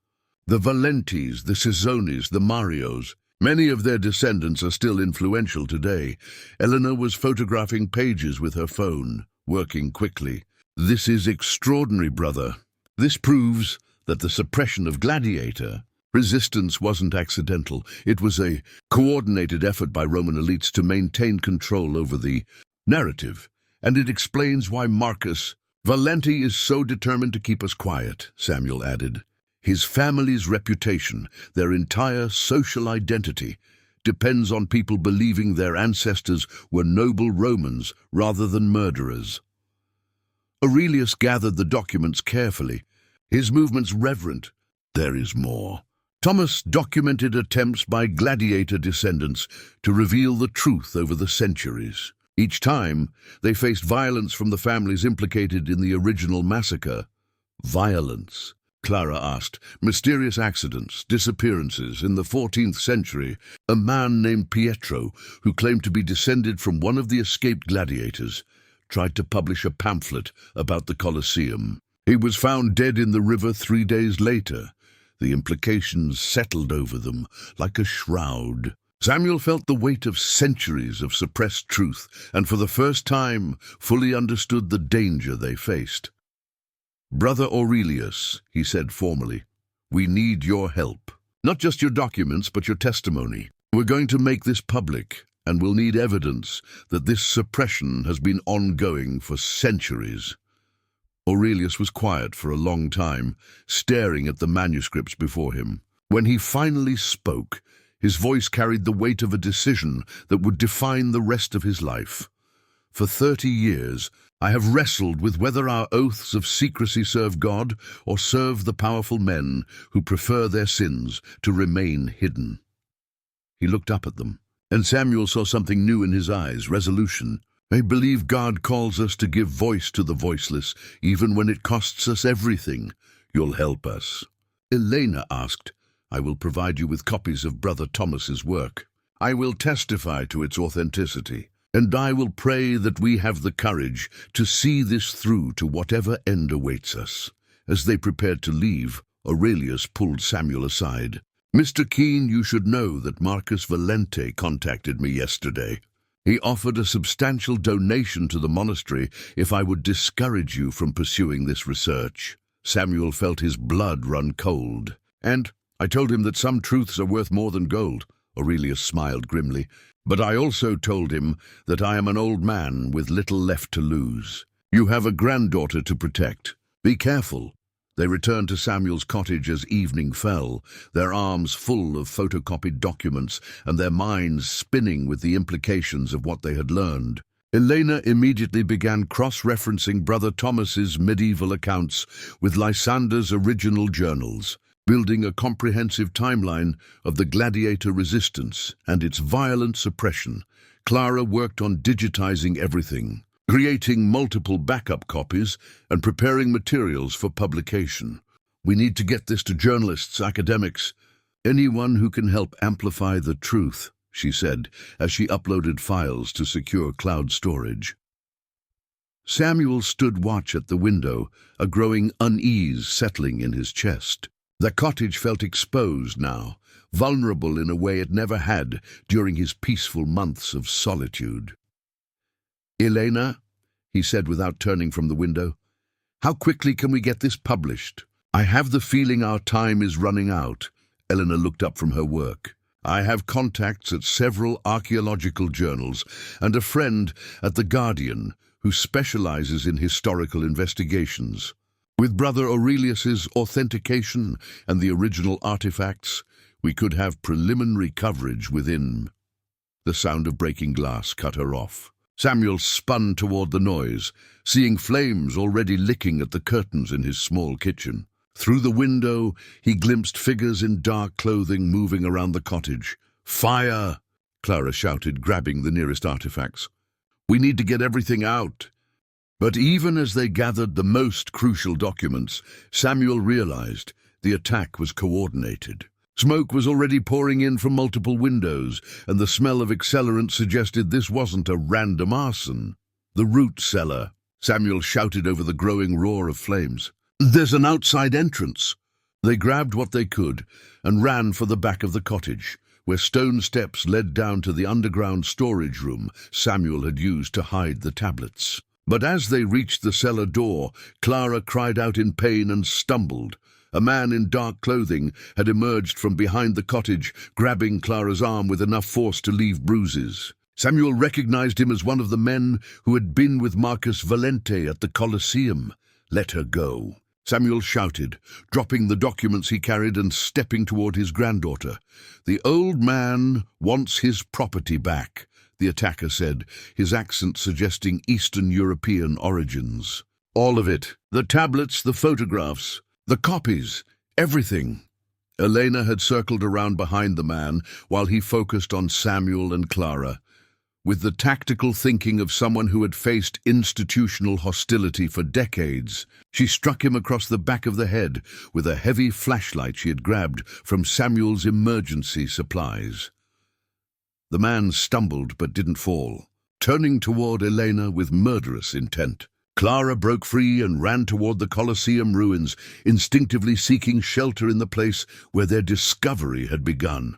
The Valentes, the Cisones, the Marios. Many of their descendants are still influential today. Eleanor was photographing pages with her phone, working quickly. This is extraordinary, brother. This proves that the suppression of gladiator resistance wasn't accidental. It was a coordinated effort by Roman elites to maintain control over the narrative. And it explains why Marcus Valente is so determined to keep us quiet, Samuel added. His family's reputation, their entire social identity, depends on people believing their ancestors were noble Romans rather than murderers. Aurelius gathered the documents carefully, his movements reverent. There is more. Thomas documented attempts by gladiator descendants to reveal the truth over the centuries. Each time, they faced violence from the families implicated in the original massacre. Violence, Clara asked. Mysterious accidents, disappearances. In the 14th century, a man named Pietro, who claimed to be descended from one of the escaped gladiators, tried to publish a pamphlet about the Colosseum. He was found dead in the river 3 days later. The implications settled over them like a shroud. Samuel felt the weight of centuries of suppressed truth, and for the first time fully understood the danger they faced. "Brother Aurelius," he said formally, "we need your help. Not just your documents, but your testimony. We're going to make this public, and we'll need evidence that this suppression has been ongoing for centuries." Aurelius was quiet for a long time, staring at the manuscripts before him. When he finally spoke, his voice carried the weight of a decision that would define the rest of his life. "For 30 years, I have wrestled with whether our oaths of secrecy serve God or serve the powerful men who prefer their sins to remain hidden." He looked up at them, and Samuel saw something new in his eyes, resolution. "I believe God calls us to give voice to the voiceless, even when it costs us everything. You'll help us." Elena asked, "I will provide you with copies of Brother Thomas's work. I will testify to its authenticity, and I will pray that we have the courage to see this through to whatever end awaits us." As they prepared to leave, Aurelius pulled Samuel aside. "Mr. Keene, you should know that Marcus Valente contacted me yesterday. He offered a substantial donation to the monastery if I would discourage you from pursuing this research." Samuel felt his blood run cold. "And I told him that some truths are worth more than gold," Aurelius smiled grimly. "But I also told him that I am an old man with little left to lose. You have a granddaughter to protect. Be careful." They returned to Samuel's cottage as evening fell, their arms full of photocopied documents and their minds spinning with the implications of what they had learned. Elena immediately began cross-referencing Brother Thomas's medieval accounts with Lysander's original journals, building a comprehensive timeline of the gladiator resistance and its violent suppression. Clara worked on digitizing everything, creating multiple backup copies and preparing materials for publication. "We need to get this to journalists, academics, anyone who can help amplify the truth," she said as she uploaded files to secure cloud storage. Samuel stood watch at the window, a growing unease settling in his chest. The cottage felt exposed now, vulnerable in a way it never had during his peaceful months of solitude. "Elena," he said without turning from the window, "how quickly can we get this published? I have the feeling our time is running out." Eleanor looked up from her work. "I have contacts at several archaeological journals and a friend at The Guardian who specializes in historical investigations. With Brother Aurelius's authentication and the original artifacts, we could have preliminary coverage within." The sound of breaking glass cut her off. Samuel spun toward the noise, seeing flames already licking at the curtains in his small kitchen. Through the window, he glimpsed figures in dark clothing moving around the cottage. "Fire!" Clara shouted, grabbing the nearest artifacts. "We need to get everything out." But even as they gathered the most crucial documents, Samuel realized the attack was coordinated. Smoke was already pouring in from multiple windows, and the smell of accelerant suggested this wasn't a random arson. "The root cellar," Samuel shouted over the growing roar of flames. "There's an outside entrance." They grabbed what they could and ran for the back of the cottage, where stone steps led down to the underground storage room Samuel had used to hide the tablets. But as they reached the cellar door, Clara cried out in pain and stumbled. A man in dark clothing had emerged from behind the cottage, grabbing Clara's arm with enough force to leave bruises. Samuel recognized him as one of the men who had been with Marcus Valente at the Colosseum. "Let her go," Samuel shouted, dropping the documents he carried and stepping toward his granddaughter. "The old man wants his property back," the attacker said, his accent suggesting Eastern European origins. "All of it. The tablets, the photographs, the copies, everything." Elena had circled around behind the man while he focused on Samuel and Clara. With the tactical thinking of someone who had faced institutional hostility for decades, she struck him across the back of the head with a heavy flashlight she had grabbed from Samuel's emergency supplies. The man stumbled but didn't fall, turning toward Elena with murderous intent. Clara broke free and ran toward the Colosseum ruins, instinctively seeking shelter in the place where their discovery had begun.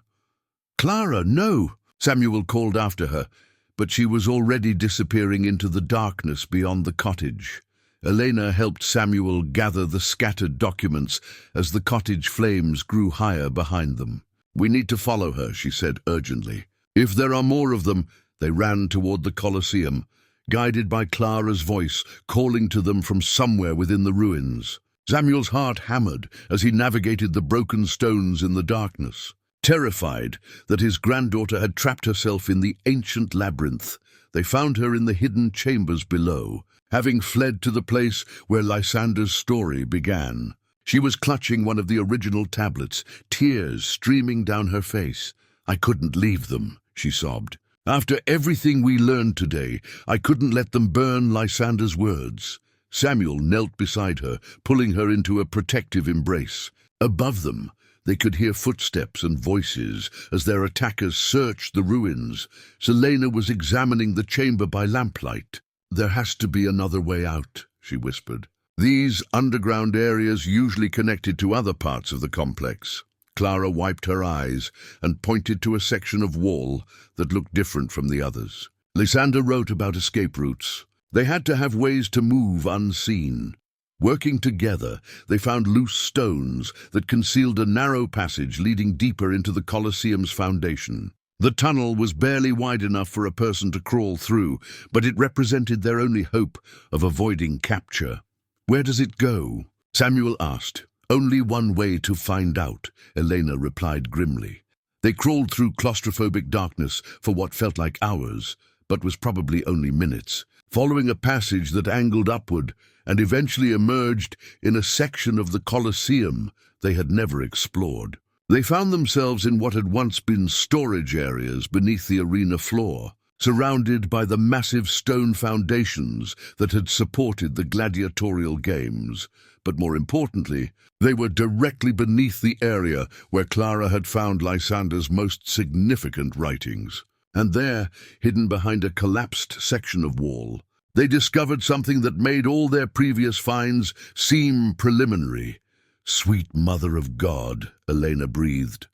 "Clara, no!" Samuel called after her, but she was already disappearing into the darkness beyond the cottage. Elena helped Samuel gather the scattered documents as the cottage flames grew higher behind them. "We need to follow her," she said urgently. "If there are more of them," they ran toward the Colosseum, guided by Clara's voice calling to them from somewhere within the ruins. Samuel's heart hammered as he navigated the broken stones in the darkness. Terrified that his granddaughter had trapped herself in the ancient labyrinth, they found her in the hidden chambers below, having fled to the place where Lysander's story began. She was clutching one of the original tablets, tears streaming down her face. "I couldn't leave them," she sobbed. "After everything we learned today, I couldn't let them burn Lysander's words." Samuel knelt beside her, pulling her into a protective embrace. Above them, they could hear footsteps and voices as their attackers searched the ruins. Selena was examining the chamber by lamplight. "There has to be another way out," she whispered. "These underground areas usually connected to other parts of the complex." Clara wiped her eyes and pointed to a section of wall that looked different from the others. Lysander wrote about escape routes. They had to have ways to move unseen. Working together, they found loose stones that concealed a narrow passage leading deeper into the Colosseum's foundation. The tunnel was barely wide enough for a person to crawl through, but it represented their only hope of avoiding capture. "Where does it go?" Samuel asked. "Only one way to find out," Elena replied grimly. They crawled through claustrophobic darkness for what felt like hours, but was probably only minutes, following a passage that angled upward and eventually emerged in a section of the Colosseum they had never explored. They found themselves in what had once been storage areas beneath the arena floor, surrounded by the massive stone foundations that had supported the gladiatorial games. But more importantly, they were directly beneath the area where Clara had found Lysander's most significant writings. And there, hidden behind a collapsed section of wall, they discovered something that made all their previous finds seem preliminary. "Sweet Mother of God," Elena breathed.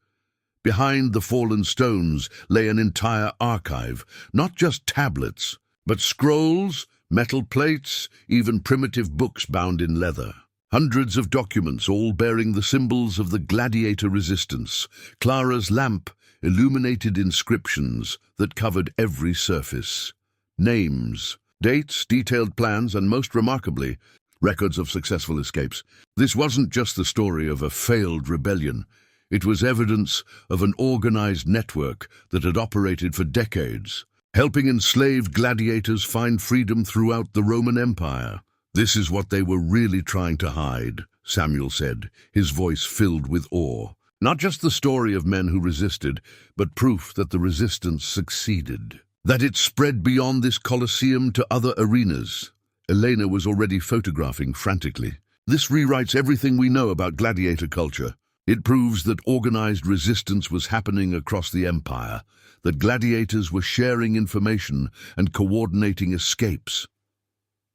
Behind the fallen stones lay an entire archive, not just tablets, but scrolls, metal plates, even primitive books bound in leather. Hundreds of documents, all bearing the symbols of the gladiator resistance. Clara's lamp illuminated inscriptions that covered every surface. Names, dates, detailed plans, and most remarkably, records of successful escapes. This wasn't just the story of a failed rebellion. It was evidence of an organized network that had operated for decades, helping enslaved gladiators find freedom throughout the Roman Empire. "This is what they were really trying to hide," Samuel said, his voice filled with awe. "Not just the story of men who resisted, but proof that the resistance succeeded, that it spread beyond this Colosseum to other arenas." Elena was already photographing frantically. This rewrites everything we know about gladiator culture. It proves that organized resistance was happening across the empire, that gladiators were sharing information and coordinating escapes.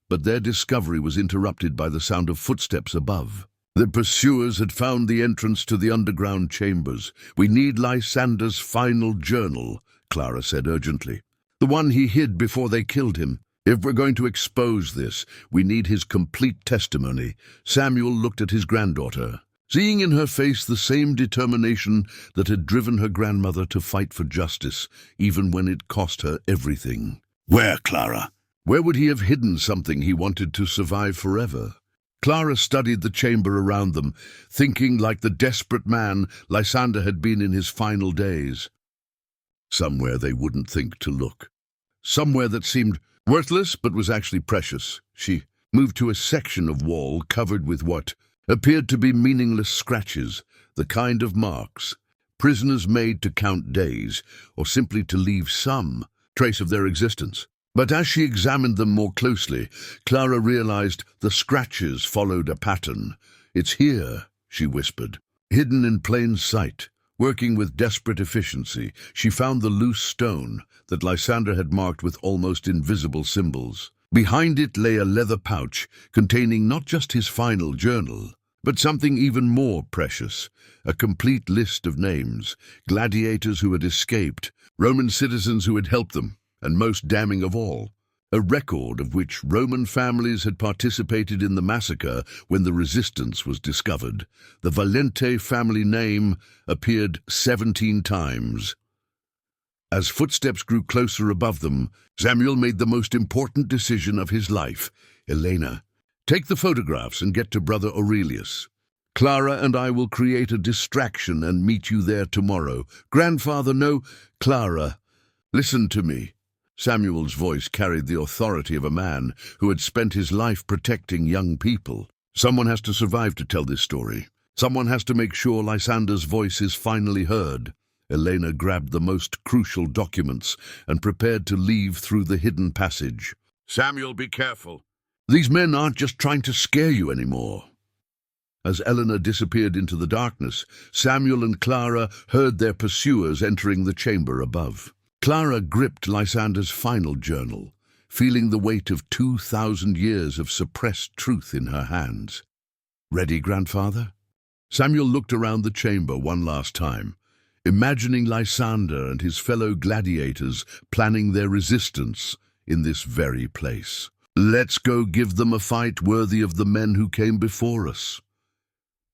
But their discovery was interrupted by the sound of footsteps above. The pursuers had found the entrance to the underground chambers. "We need Lysander's final journal," Clara said urgently. "The one he hid before they killed him. If we're going to expose this, we need his complete testimony." Samuel looked at his granddaughter, seeing in her face the same determination that had driven her grandmother to fight for justice, even when it cost her everything. "Where, Clara? Where would he have hidden something he wanted to survive forever?" Clara studied the chamber around them, thinking like the desperate man Lysander had been in his final days. Somewhere they wouldn't think to look. Somewhere that seemed worthless but was actually precious. She moved to a section of wall covered with what appeared to be meaningless scratches, the kind of marks prisoners made to count days or simply to leave some trace of their existence. But as she examined them more closely, Clara realized the scratches followed a pattern. "It's here," she whispered. Hidden in plain sight, working with desperate efficiency, she found the loose stone that Lysander had marked with almost invisible symbols. Behind it lay a leather pouch containing not just his final journal, but something even more precious, a complete list of names, gladiators who had escaped, Roman citizens who had helped them, and most damning of all, a record of which Roman families had participated in the massacre when the resistance was discovered. The Valente family name appeared 17 times. As footsteps grew closer above them, Samuel made the most important decision of his life. "Elena, take the photographs and get to Brother Aurelius. Clara and I will create a distraction and meet you there tomorrow." "Grandfather, no." "Clara, listen to me." Samuel's voice carried the authority of a man who had spent his life protecting young people. "Someone has to survive to tell this story. Someone has to make sure Lysander's voice is finally heard." Elena grabbed the most crucial documents and prepared to leave through the hidden passage. "Samuel, be careful. These men aren't just trying to scare you anymore." As Eleanor disappeared into the darkness, Samuel and Clara heard their pursuers entering the chamber above. Clara gripped Lysander's final journal, feeling the weight of 2,000 years of suppressed truth in her hands. "Ready, grandfather?" Samuel looked around the chamber one last time, imagining Lysander and his fellow gladiators planning their resistance in this very place. "Let's go give them a fight worthy of the men who came before us."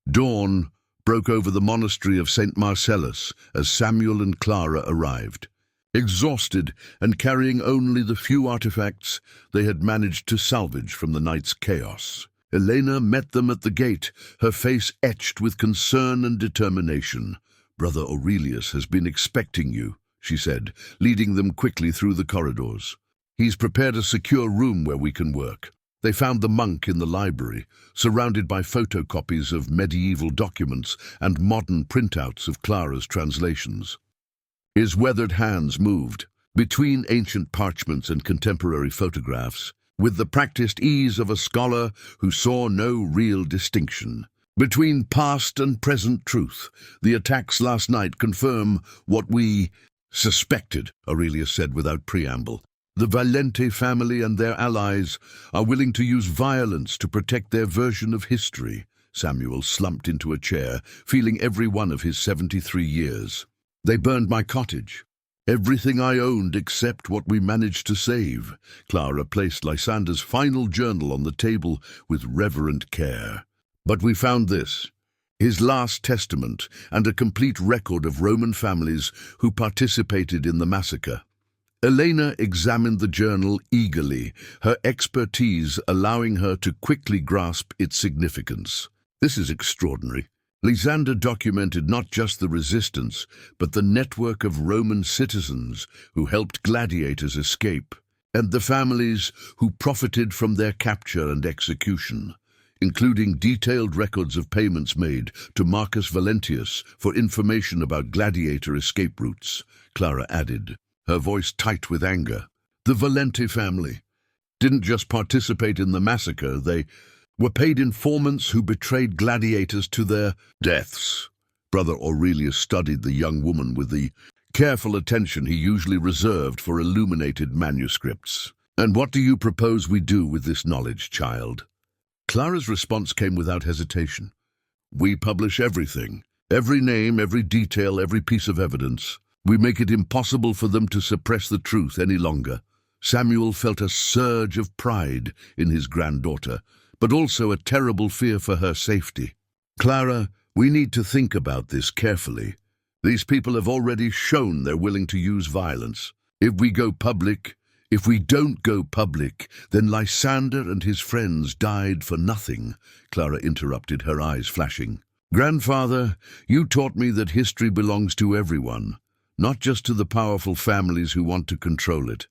Dawn broke over the monastery of St. Marcellus as Samuel and Clara arrived. Exhausted and carrying only the few artifacts they had managed to salvage from the night's chaos. Elena met them at the gate, her face etched with concern and determination. "Brother Aurelius has been expecting you," she said, leading them quickly through the corridors. "He's prepared a secure room where we can work." They found the monk in the library, surrounded by photocopies of medieval documents and modern printouts of Clara's translations. His weathered hands moved between ancient parchments and contemporary photographs, with the practiced ease of a scholar who saw no real distinction between past and present truth. "The attacks last night confirm what we suspected," Aurelius said without preamble. "The Valente family and their allies are willing to use violence to protect their version of history." Samuel slumped into a chair, feeling every one of his 73 years. "They burned my cottage. Everything I owned except what we managed to save." Clara placed Lysander's final journal on the table with reverent care. "But we found this, his last testament and a complete record of Roman families who participated in the massacre." Elena examined the journal eagerly, her expertise allowing her to quickly grasp its significance. "This is extraordinary. Lysander documented not just the resistance, but the network of Roman citizens who helped gladiators escape, and the families who profited from their capture and execution, including detailed records of payments made to Marcus Valentius for information about gladiator escape routes," Clara added, her voice tight with anger. "The Valente family. didn't just participate in the massacre, they were paid informants who betrayed gladiators to their deaths. Brother Aurelius studied the young woman with the careful attention he usually reserved for illuminated manuscripts. "And what do you propose we do with this knowledge, child?" Clara's response came without hesitation. "We publish everything. Every name, every detail, every piece of evidence. We make it impossible for them to suppress the truth any longer." Samuel felt a surge of pride in his granddaughter, but also a terrible fear for her safety. "Clara, we need to think about this carefully. These people have already shown they're willing to use violence. If we don't go public, then Lysander and his friends died for nothing," Clara interrupted, her eyes flashing. "Grandfather, you taught me that history belongs to everyone, not just to the powerful families who want to control it."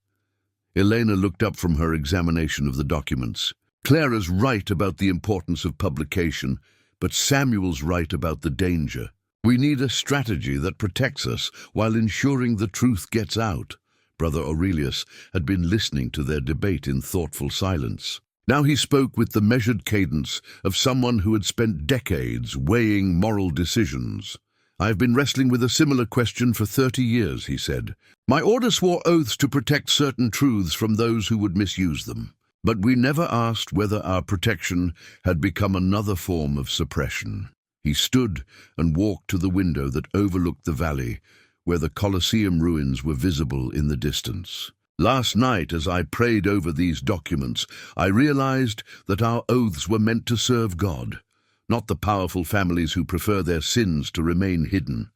Elena looked up from her examination of the documents. "Clara's right about the importance of publication, but Samuel's right about the danger. We need a strategy that protects us while ensuring the truth gets out." Brother Aurelius had been listening to their debate in thoughtful silence. Now he spoke with the measured cadence of someone who had spent decades weighing moral decisions. "I've been wrestling with a similar question for 30 years, he said. "My order swore oaths to protect certain truths from those who would misuse them. But we never asked whether our protection had become another form of suppression." He stood and walked to the window that overlooked the valley, where the Colosseum ruins were visible in the distance. "Last night, as I prayed over these documents, I realized that our oaths were meant to serve God, not the powerful families who prefer their sins to remain hidden."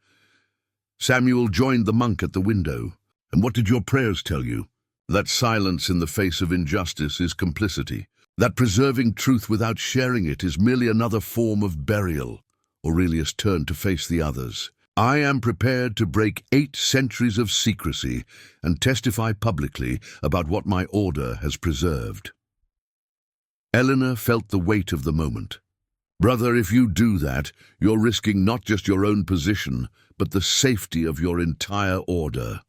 Samuel joined the monk at the window. "And what did your prayers tell you?" "That silence in the face of injustice is complicity. That preserving truth without sharing it is merely another form of burial." Aurelius turned to face the others. "I am prepared to break 8 centuries of secrecy and testify publicly about what my order has preserved." Eleanor felt the weight of the moment. "Brother, if you do that, you're risking not just your own position, but the safety of your entire order."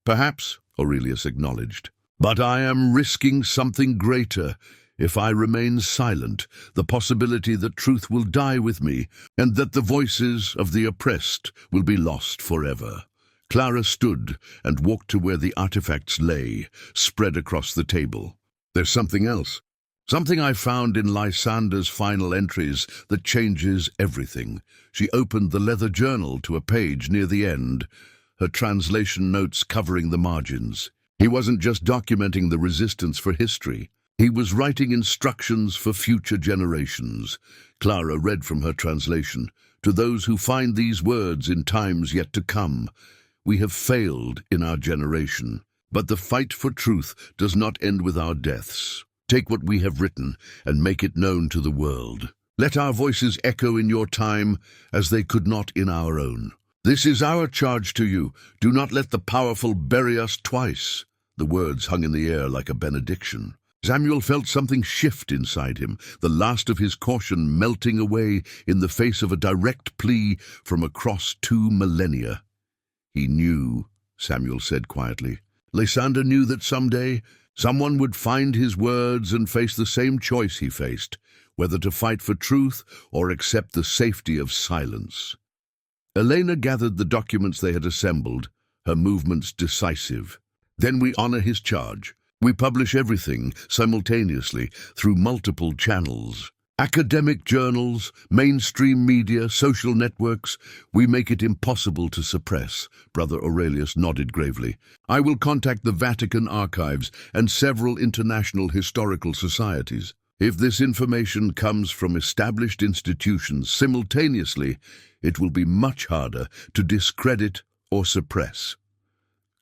"Perhaps," Aurelius acknowledged, "but I am risking something greater. If I remain silent, the possibility that truth will die with me, and that the voices of the oppressed will be lost forever." Clara stood and walked to where the artifacts lay, spread across the table. "There's something else. Something I found in Lysander's final entries that changes everything." She opened the leather journal to a page near the end, her translation notes covering the margins. He wasn't just documenting the resistance for history. He was writing instructions for future generations. Clara read from her translation. "To those who find these words in times yet to come, we have failed in our generation, but the fight for truth does not end with our deaths. Take what we have written and make it known to the world. Let our voices echo in your time as they could not in our own. This is our charge to you. Do not let the powerful bury us twice." The words hung in the air like a benediction. Samuel felt something shift inside him, the last of his caution melting away in the face of a direct plea from across 2 millennia. "He knew," Samuel said quietly. "Lysander knew that someday someone would find his words and face the same choice he faced, whether to fight for truth or accept the safety of silence." Elena gathered the documents they had assembled, her movements decisive. "Then we honor his charge. We publish everything simultaneously through multiple channels. Academic journals, mainstream media, social networks. We make it impossible to suppress." Brother Aurelius nodded gravely. "I will contact the Vatican archives and several international historical societies. If this information comes from established institutions simultaneously, it will be much harder to discredit or suppress."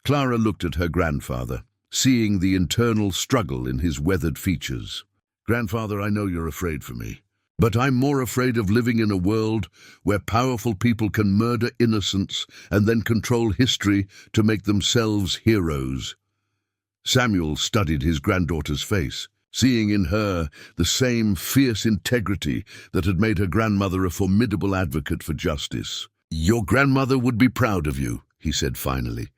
Clara looked at her grandfather, seeing the internal struggle in his weathered features. "Grandfather, I know you're afraid for me, but I'm more afraid of living in a world where powerful people can murder innocents and then control history to make themselves heroes." Samuel studied his granddaughter's face, seeing in her the same fierce integrity that had made her grandmother a formidable advocate for justice. "Your grandmother would be proud of you," he said finally.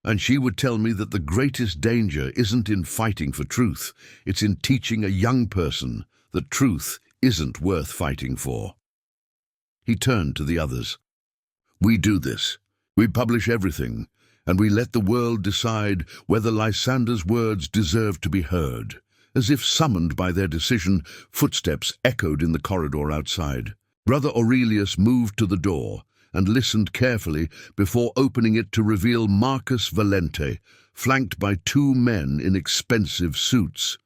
And she would tell me that the greatest danger isn't in fighting for truth, it's in teaching a young person that truth isn't worth fighting for. He turned to the others. We do this. We publish everything, and we let the world decide whether Lysander's words deserve to be heard. As if summoned by their decision, footsteps echoed in the corridor outside. Brother Aurelius moved to the door and listened carefully before opening it to reveal Marcus Valente, flanked by two men in expensive suits.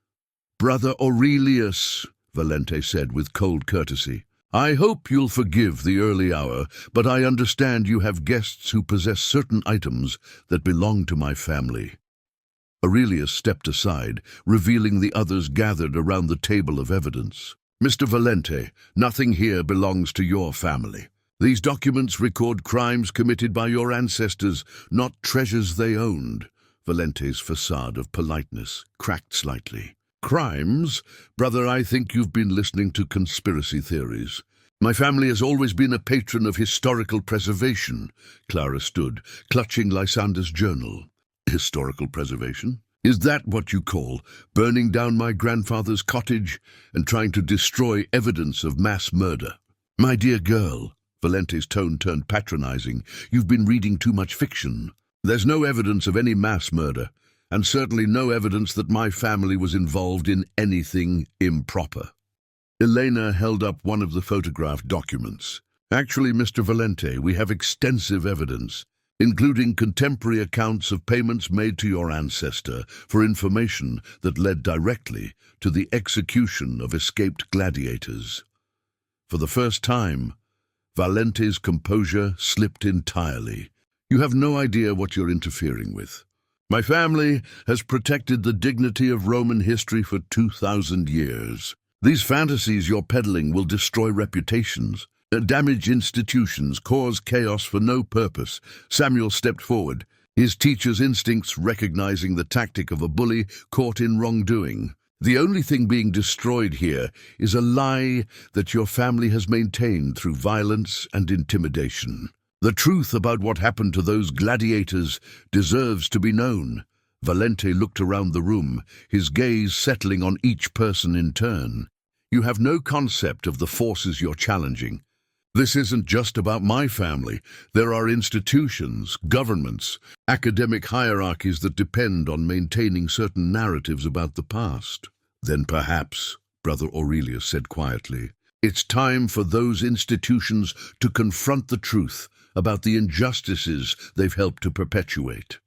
"Brother Aurelius," Valente said with cold courtesy, "I hope you'll forgive the early hour, but I understand you have guests who possess certain items that belong to my family." Aurelius stepped aside, revealing the others gathered around the table of evidence. "Mr. Valente, nothing here belongs to your family. These documents record crimes committed by your ancestors, not treasures they owned." Valente's facade of politeness cracked slightly. "Crimes? Brother, I think you've been listening to conspiracy theories. My family has always been a patron of historical preservation." Clara stood, clutching Lysander's journal. "Historical preservation? Is that what you call burning down my grandfather's cottage and trying to destroy evidence of mass murder?" "My dear girl," Valente's tone turned patronizing, "you've been reading too much fiction. There's no evidence of any mass murder, and certainly no evidence that my family was involved in anything improper." Elena held up one of the photographed documents. "Actually, Mr. Valente, we have extensive evidence, including contemporary accounts of payments made to your ancestor for information that led directly to the execution of escaped gladiators." For the first time, Valente's composure slipped entirely. "You have no idea what you're interfering with. My family has protected the dignity of Roman history for 2,000 years. These fantasies you're peddling will destroy reputations, damage institutions, cause chaos for no purpose." Samuel stepped forward, his teacher's instincts recognizing the tactic of a bully caught in wrongdoing. "The only thing being destroyed here is a lie that your family has maintained through violence and intimidation. The truth about what happened to those gladiators deserves to be known." Valente looked around the room, his gaze settling on each person in turn. "You have no concept of the forces you're challenging. This isn't just about my family. There are institutions, governments, academic hierarchies that depend on maintaining certain narratives about the past." "Then perhaps," Brother Aurelius said quietly, "it's time for those institutions to confront the truth about the injustices they've helped to perpetuate."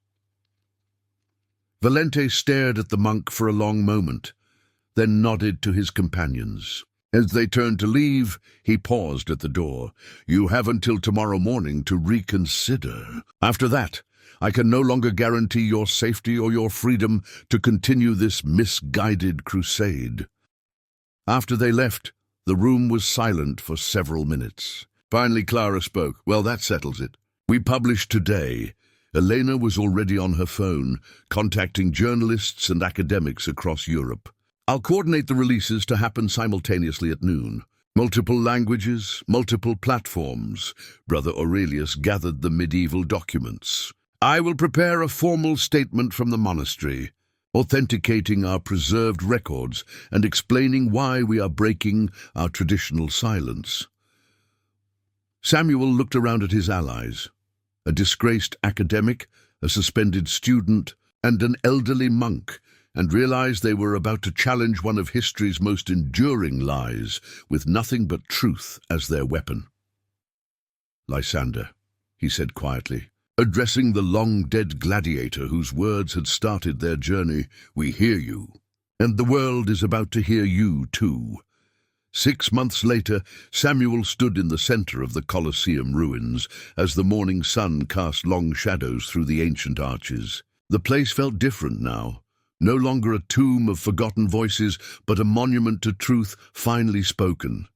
Valente stared at the monk for a long moment, then nodded to his companions. As they turned to leave, he paused at the door. "You have until tomorrow morning to reconsider. After that, I can no longer guarantee your safety or your freedom to continue this misguided crusade." After they left, the room was silent for several minutes. Finally, Clara spoke. "Well, that settles it. We published today." Elena was already on her phone, contacting journalists and academics across Europe. "I'll coordinate the releases to happen simultaneously at noon. Multiple languages, multiple platforms." Brother Aurelius gathered the medieval documents. "I will prepare a formal statement from the monastery, authenticating our preserved records and explaining why we are breaking our traditional silence." Samuel looked around at his allies. A disgraced academic, a suspended student, and an elderly monk, and realized they were about to challenge one of history's most enduring lies, with nothing but truth as their weapon. "Lysander," he said quietly, addressing the long-dead gladiator whose words had started their journey, "we hear you, and the world is about to hear you too." 6 months later, Samuel stood in the center of the Colosseum ruins as the morning sun cast long shadows through the ancient arches. The place felt different now. No longer a tomb of forgotten voices, but a monument to truth finally spoken.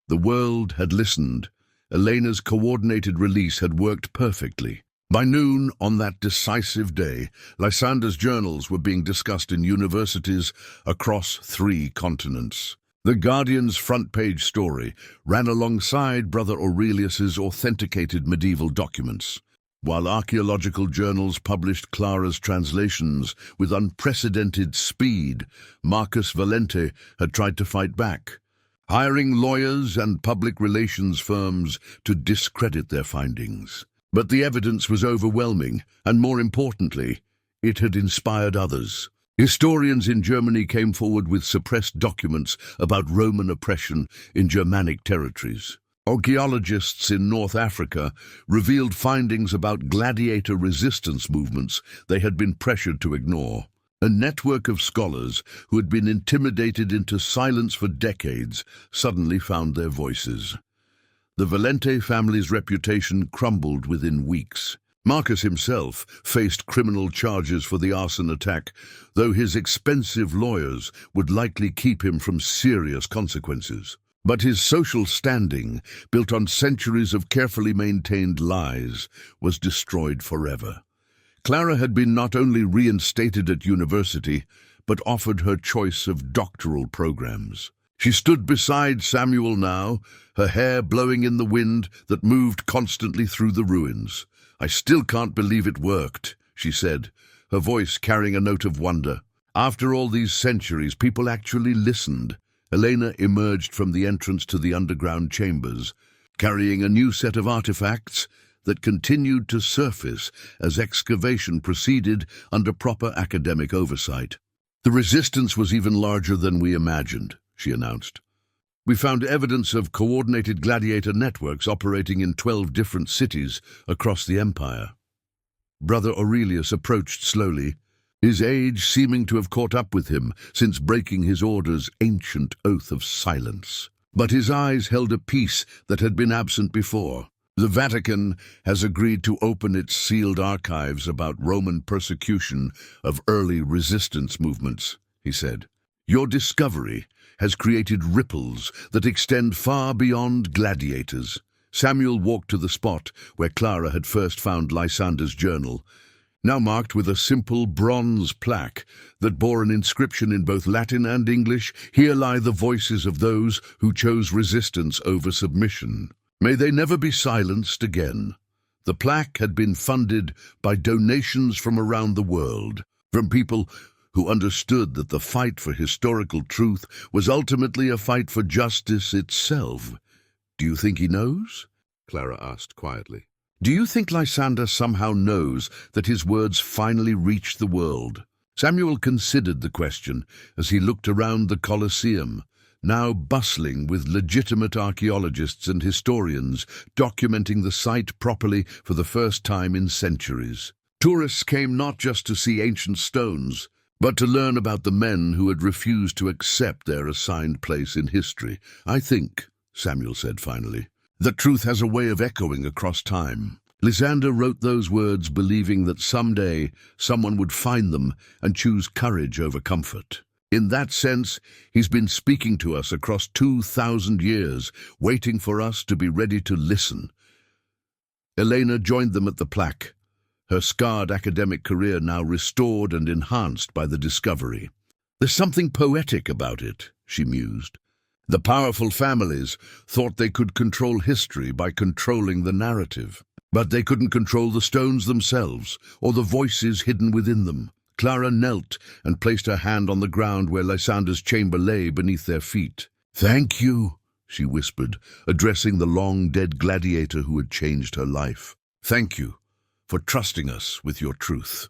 The world had listened. Elena's coordinated release had worked perfectly. By noon on that decisive day, Lysander's journals were being discussed in universities across 3 continents. The Guardian's front-page story ran alongside Brother Aurelius's authenticated medieval documents. While archaeological journals published Clara's translations with unprecedented speed, Marcus Valente had tried to fight back, hiring lawyers and public relations firms to discredit their findings. But the evidence was overwhelming, and more importantly, it had inspired others. Historians in Germany came forward with suppressed documents about Roman oppression in Germanic territories. Archaeologists in North Africa revealed findings about gladiator resistance movements they had been pressured to ignore. A network of scholars who had been intimidated into silence for decades suddenly found their voices. The Valente family's reputation crumbled within weeks. Marcus himself faced criminal charges for the arson attack, though his expensive lawyers would likely keep him from serious consequences. But his social standing, built on centuries of carefully maintained lies, was destroyed forever. Clara had been not only reinstated at university, but offered her choice of doctoral programs. She stood beside Samuel now, her hair blowing in the wind that moved constantly through the ruins. "I still can't believe it worked," she said, her voice carrying a note of wonder. "After all these centuries, people actually listened." Elena emerged from the entrance to the underground chambers, carrying a new set of artifacts that continued to surface as excavation proceeded under proper academic oversight. "The resistance was even larger than we imagined," she announced. "We found evidence of coordinated gladiator networks operating in 12 different cities across the empire." Brother Aurelius approached slowly, his age seeming to have caught up with him since breaking his order's ancient oath of silence. But his eyes held a peace that had been absent before. "The Vatican has agreed to open its sealed archives about Roman persecution of early resistance movements," he said. "Your discovery has created ripples that extend far beyond gladiators." Samuel walked to the spot where Clara had first found Lysander's journal, now marked with a simple bronze plaque that bore an inscription in both Latin and English. "Here lie the voices of those who chose resistance over submission. May they never be silenced again." The plaque had been funded by donations from around the world, from people who understood that the fight for historical truth was ultimately a fight for justice itself. "Do you think he knows?" Clara asked quietly. "Do you think Lysander somehow knows that his words finally reached the world?" Samuel considered the question as he looked around the Colosseum, now bustling with legitimate archaeologists and historians documenting the site properly for the first time in centuries. Tourists came not just to see ancient stones, but to learn about the men who had refused to accept their assigned place in history. "I think," Samuel said finally, "that truth has a way of echoing across time. Lysander wrote those words believing that someday someone would find them and choose courage over comfort. In that sense, he's been speaking to us across 2,000 years, waiting for us to be ready to listen." Elena joined them at the plaque, her scarred academic career now restored and enhanced by the discovery. "There's something poetic about it," she mused. "The powerful families thought they could control history by controlling the narrative. But they couldn't control the stones themselves, or the voices hidden within them." Clara knelt and placed her hand on the ground where Lysander's chamber lay beneath their feet. "Thank you," she whispered, addressing the long-dead gladiator who had changed her life. "Thank you for trusting us with your truth."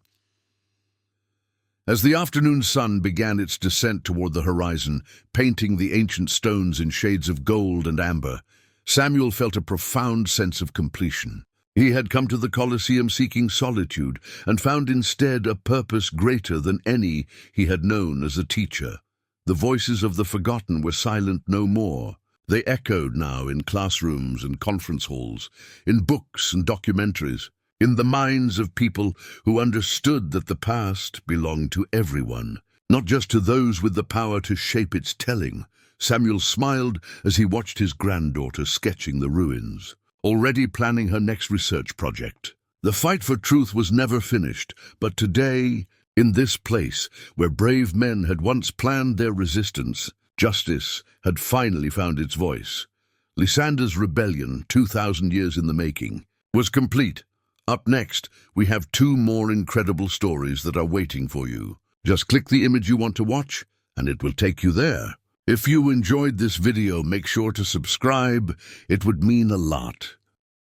As the afternoon sun began its descent toward the horizon, painting the ancient stones in shades of gold and amber, Samuel felt a profound sense of completion. He had come to the Colosseum seeking solitude and found instead a purpose greater than any he had known as a teacher. The voices of the forgotten were silent no more. They echoed now in classrooms and conference halls, in books and documentaries, in the minds of people who understood that the past belonged to everyone, not just to those with the power to shape its telling. Samuel smiled as he watched his granddaughter sketching the ruins, already planning her next research project. The fight for truth was never finished, but today, in this place where brave men had once planned their resistance, justice had finally found its voice. Lysander's rebellion, 2,000 years in the making, was complete, Up next, we have two more incredible stories that are waiting for you. Just click the image you want to watch, and it will take you there. If you enjoyed this video, make sure to subscribe. It would mean a lot.